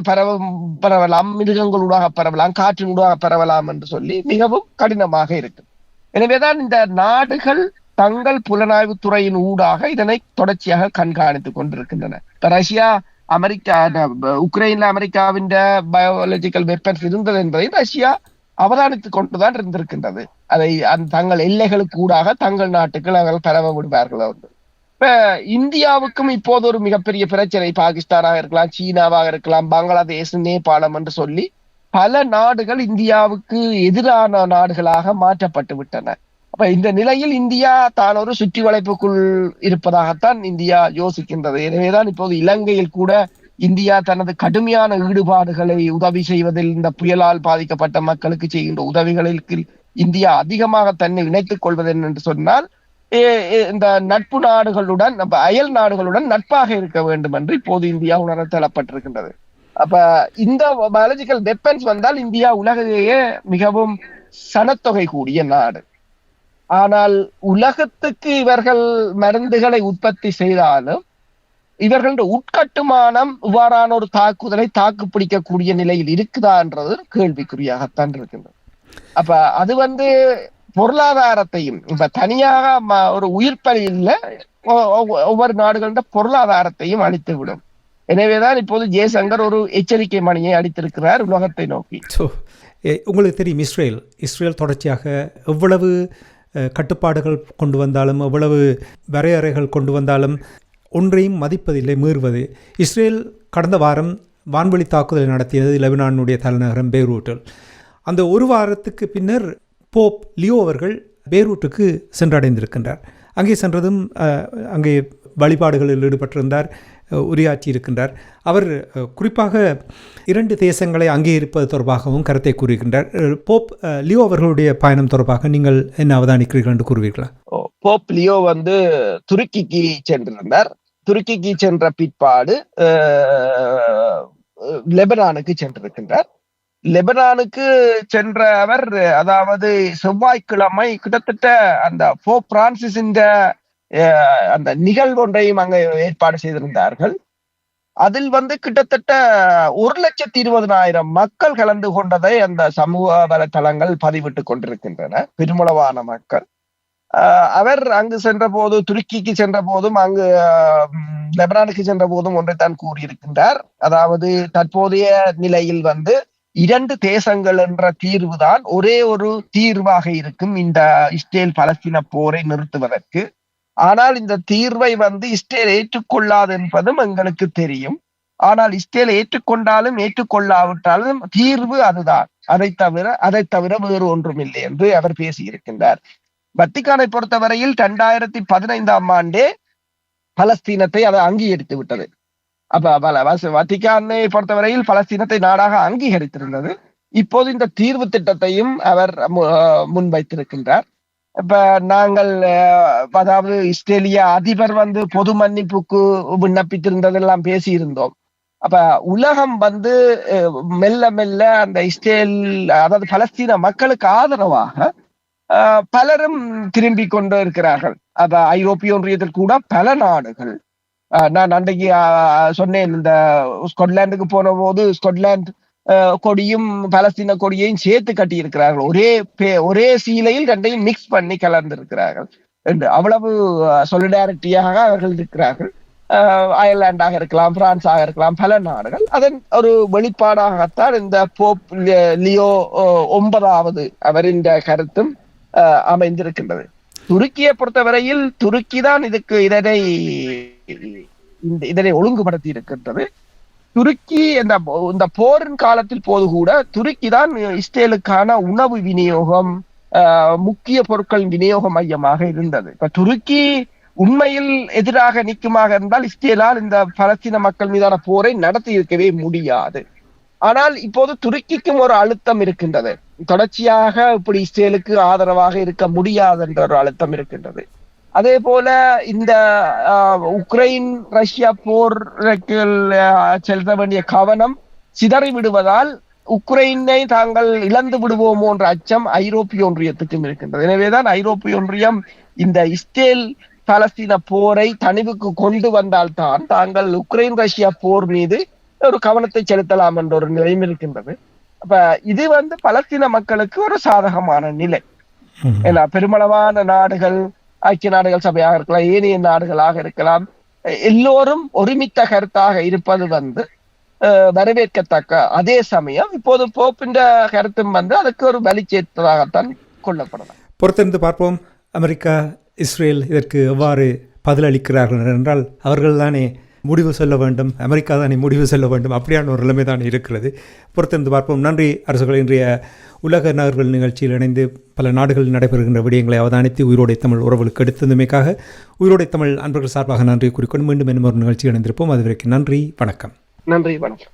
பரவலாம், மிருகங்கள் ஊடாக பரவலாம், காற்றின் ஊடாக பரவலாம் என்று சொல்லி மிகவும் கடினமாக இருக்கும். எனவேதான் இந்த நாடுகள் தங்கள் புலனாய்வு துறையின் ஊடாக இதனை தொடர்ச்சியாக கண்காணித்துக் கொண்டிருக்கின்றன. ரஷ்யா அமெரிக்கா உக்ரைன்ல அமெரிக்காவின் பயாலஜிக்கல் வெப்பன்ஸ் இருந்தது என்பதை ரஷ்யா அவதானித்துக் கொண்டுதான் இருந்திருக்கின்றது. அதை தங்கள் எல்லைகளுக்கு ஊடாக தங்கள் நாட்டுக்கு அவர்கள் பரவ விடுவார்கள். இப்ப இந்தியாவுக்கும் இப்போது ஒரு மிகப்பெரிய பிரச்சனை, பாகிஸ்தானாக இருக்கலாம், சீனாவாக இருக்கலாம், பங்களாதேஷ், நேபாளம் என்று சொல்லி பல நாடுகள் இந்தியாவுக்கு எதிரான நாடுகளாக மாற்றப்பட்டு விட்டன. அப்ப இந்த நிலையில் இந்தியா தான் ஒரு சுற்றி வளைப்புக்குள் இருப்பதாகத்தான் இந்தியா யோசிக்கின்றது. எனவேதான் இப்போது இலங்கையில் கூட இந்தியா தனது கடுமையான ஈடுபாடுகளை உதவி செய்வதில், இந்த புயலால் பாதிக்கப்பட்ட மக்களுக்கு செய்கின்ற உதவிகளில் இந்தியா அதிகமாக தன்னை இணைத்துக் கொள்வது என்று சொன்னால் இந்த நட்பு நாடுகளுடன் அயல் நாடுகளுடன் நட்பாக இருக்க வேண்டும் என்று இப்போது இந்தியா உணர தள்ளப்பட்டிருக்கின்றது. அப்ப இந்த பயாலஜிக்கல் வெப்பன்ஸ் வந்தால் இந்தியா உலகையே மிகவும் சனத்தொகை கூடிய நாடு. ஆனால் உலகத்துக்கு இவர்கள் மருந்துகளை உற்பத்தி செய்தாலும் இவர்களுடைய உட்கட்டுமானம் இவ்வாறான ஒரு தாக்குதலை தாக்கு பிடிக்கக்கூடிய நிலையில் இருக்குதான்றது கேள்விக்குறியாகத்தான் இருக்கின்றது. அப்ப அது பொருளாதாரத்தையும் இப்ப தனியாக ஒரு உயிர் பலியில ஒவ்வொரு நாடுகளோட பொருளாதாரத்தையும் அழித்து விடும். எனவேதான் இப்போது ஜெய்சங்கர் ஒரு எச்சரிக்கை மணியை அடித்திருக்கிறார் உலகத்தை நோக்கி. உங்களுக்கு தெரியும், இஸ்ரேல் தொடர்ச்சியாக எவ்வளவு கட்டுப்பாடுகள் கொண்டு வந்தாலும் எவ்வளவு வரையறைகள் கொண்டு வந்தாலும் ஒன்றையும் மதிப்பதில்லை, மீறுவது. இஸ்ரேல் கடந்த வாரம் வான்வெளி தாக்குதலை நடத்தியது லெபனானுடைய தலைநகரம் பெய்ரூட்டில். அந்த ஒரு வாரத்துக்கு பின்னர் போப் லியோ அவர்கள் பெய்ரூட்டுக்கு சென்றடைந்திருக்கின்றார். அங்கே சென்றதும் அங்கே வழிபாடுகளில் ஈடுபட்டிருந்தார், உரையாற்றி இருக்கின்றார். அவர் குறிப்பாக 2 தேசங்களை அங்கீகரிப்பது தொடர்பாகவும் கருத்தை கூறுகின்றார். போப் லியோ அவர்களுடைய பயணம் தொடர்பாக நீங்கள் என்ன அவதானிக்கிறீர்கள் என்று கூறுவீர்களா? போப் லியோ துருக்கிக்கு சென்றிருந்தார். துருக்கிக்கு சென்ற பிற்பாடு லெபனானுக்கு சென்றிருக்கின்றார். லெபனானுக்கு சென்ற அவர் அதாவது செவ்வாய்க்கிழமை கிட்டத்தட்ட அந்த போப் பிரான்சிஸின் அந்த நிகழ்வு ஒன்றையும் அங்க ஏற்பாடு செய்திருந்தார்கள். அதில் கிட்டத்தட்ட 1,20,000 மக்கள் கலந்து கொண்டதை அந்த சமூக வலைத்தளங்கள் பதிவிட்டு கொண்டிருக்கின்றன, பெருமளவான மக்கள். அவர் அங்கு சென்ற போது, துருக்கிக்கு சென்ற போதும் அங்கு லெபனானுக்கு சென்ற போதும் ஒன்றைத்தான் கூறியிருக்கின்றார். அதாவது தற்போதைய நிலையில் 2 தேசங்கள் என்ற தீர்வுதான் ஒரே ஒரு தீர்வாக இருக்கும் இந்த இஸ்ரேல் பலஸ்தீன போரை நிறுத்துவதற்கு. ஆனால் இந்த தீர்வை இஸ்ரேல் ஏற்றுக்கொள்ளாது என்பதும் எங்களுக்கு தெரியும். ஆனால் இஸ்ரேல் ஏற்றுக்கொண்டாலும் ஏற்றுக்கொள்ளாவிட்டாலும் தீர்வு அதுதான், அதை தவிர வேறு ஒன்றும் இல்லை என்று அவர் பேசியிருக்கின்றார். வத்திக்கானை பொறுத்தவரையில் 2015ஆம் ஆண்டே பலஸ்தீனத்தை அதை அங்கீகரித்து விட்டது. அப்ப வத்திக்கானை பொறுத்தவரையில் பலஸ்தீனத்தை நாடாக அங்கீகரித்திருந்தது. இப்போது இந்த தீர்வு திட்டத்தையும் அவர் முன்வைத்திருக்கின்றார். இப்ப நாங்கள் அதாவது இஸ்ரேலிய அதிபர் பொது மன்னிப்புக்கு விண்ணப்பித்திருந்ததெல்லாம் பேசியிருந்தோம். அப்ப உலகம் மெல்ல மெல்ல அந்த இஸ்ரேல் அதாவது பலஸ்தீன மக்களுக்கு ஆதரவாக பலரும் திரும்பி கொண்டு இருக்கிறார்கள். அப்ப ஐரோப்பிய ஒன்றியத்தில் கூட பல நாடுகள், நான் அன்றைக்கு சொன்னேன், இந்த ஸ்கொட்லாந்துக்கு போன போது ஸ்கொட்லாந்து கொடியும் பலஸ்தீன கொடியையும் சேர்த்து கட்டி இருக்கிறார்கள். ஒரே சீலையில் 2ஐயும் மிக்ஸ் பண்ணி கலர்ந்திருக்கிறார்கள் என்று அவ்வளவு சொலிடாரிட்டியாக அவர்கள் இருக்கிறார்கள். அயர்லாண்டாக இருக்கலாம், பிரான்ஸாக இருக்கலாம், பல நாடுகள். அதன் ஒரு வெளிப்பாடாகத்தான் இந்த போப் லியோ 9வது அவரின் கருத்தும் அமைந்திருக்கின்றது. துருக்கியை பொறுத்தவரையில் துருக்கி தான் இதனை ஒழுங்குபடுத்தி இருக்கின்றது. துருக்கி இந்த போரின் காலத்தில் போது கூட துருக்கி தான் இஸ்ரேலுக்கான உணவு விநியோகம், முக்கிய பொருட்கள் விநியோக மையமாக இருந்தது. இப்ப துருக்கி உண்மையில் எதிராக நிற்குமாக இருந்தால் இஸ்ரேலால் இந்த பலஸ்தீன மக்கள் மீதான போரை நடத்தி இருக்கவே முடியாது. ஆனால் இப்போது துருக்கிக்கும் ஒரு அழுத்தம் இருக்கின்றது. தொடர்ச்சியாக இப்படி இஸ்ரேலுக்கு ஆதரவாக இருக்க முடியாது என்ற ஒரு அழுத்தம் இருக்கின்றது. அதே போல இந்த உக்ரைன் ரஷ்யா போருக்கு செலுத்த வேண்டிய கவனம் சிதறி விடுவதால் உக்ரைனை தாங்கள் இழந்து விடுவோமோ என்ற அச்சம் ஐரோப்பிய ஒன்றியத்துக்கும் இருக்கின்றது. எனவேதான் ஐரோப்பிய ஒன்றியம் இந்த இஸ்ரேல் பலஸ்தீன போரை தணிவுக்கு கொண்டு வந்தால்தான் தாங்கள் உக்ரைன் ரஷ்யா போர் மீது ஒரு கவனத்தை செலுத்தலாம் என்ற ஒரு நிலையும் இருக்கின்றது. அப்ப இது பலஸ்தீன மக்களுக்கு ஒரு சாதகமான நிலை. ஏன்னா பெருமளவான நாடுகள், ஐக்கிய நாடுகள் சபையாக இருக்கலாம், ஏனைய நாடுகளாக இருக்கலாம், எல்லோரும் ஒருமித்த கருத்தாக இருப்பது வரவேற்கத்தக்க. அதே சமயம் இப்போது போப்பின் கருத்தும் அதுக்கு ஒரு வலி சேர்த்ததாகத்தான் கொள்ளப்படலாம். பொறுத்திருந்து பார்ப்போம் அமெரிக்கா இஸ்ரேல் இதற்கு எவ்வாறு பதிலளிக்கிறார்கள் என்றால் அவர்கள் தானே முடிவு சொல்ல வேண்டும், அமெரிக்கா தானே முடிவு சொல்ல வேண்டும், அப்படியான ஒரு நிலைமை தான் இருக்கிறது. பொறுத்திருந்து பார்ப்போம். நன்றி அரசுகள். இன்றைய உலக நகர்கள் நிகழ்ச்சியில் இணைந்து பல நாடுகளில் நடைபெறுகின்ற விடயங்களை அவதானித்து உயிரோடை தமிழ் உறவுகளுக்கு எடுத்ததுமைக்காக உயிரோடை தமிழ் அன்பர்கள் சார்பாக நன்றி கூறிக்கொண்டு மீண்டும் இன்னும் ஒரு நிகழ்ச்சி இணைந்திருப்போம். அதுவரைக்கும் நன்றி, வணக்கம். நன்றி, வணக்கம்.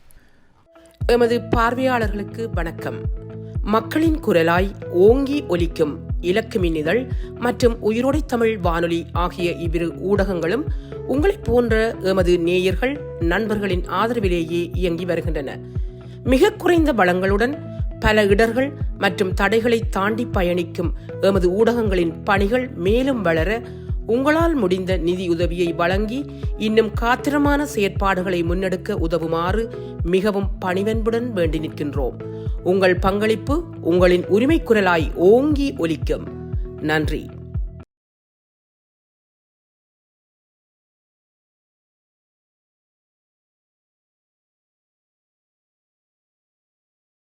எமது பார்வையாளர்களுக்கு வணக்கம். மக்களின் குரலாய் ஓங்கி ஒலிக்கும் இலக்கு மின்னிதழ் மற்றும் உயிரோடை தமிழ் வானொலி ஆகிய இவ்விரு ஊடகங்களும் உங்களைப் போன்ற எமது நேயர்கள் நண்பர்களின் ஆதரவிலேயே இயங்கி வருகின்றன. மிக குறைந்த வளங்களுடன் பல இடர்கள் மற்றும் தடைகளை தாண்டி பயணிக்கும் எமது ஊடகங்களின் பணிகள் மேலும் வளர உங்களால் முடிந்த நிதியுதவியை வழங்கி இன்னும் காத்திரமான செயற்பாடுகளை முன்னெடுக்க உதவுமாறு மிகவும் பணிவன்புடன் வேண்டி நிற்கின்றோம். உங்கள் பங்களிப்பு உங்களின் உரிமை குரலாய் ஓங்கி ஒலிக்கும். நன்றி.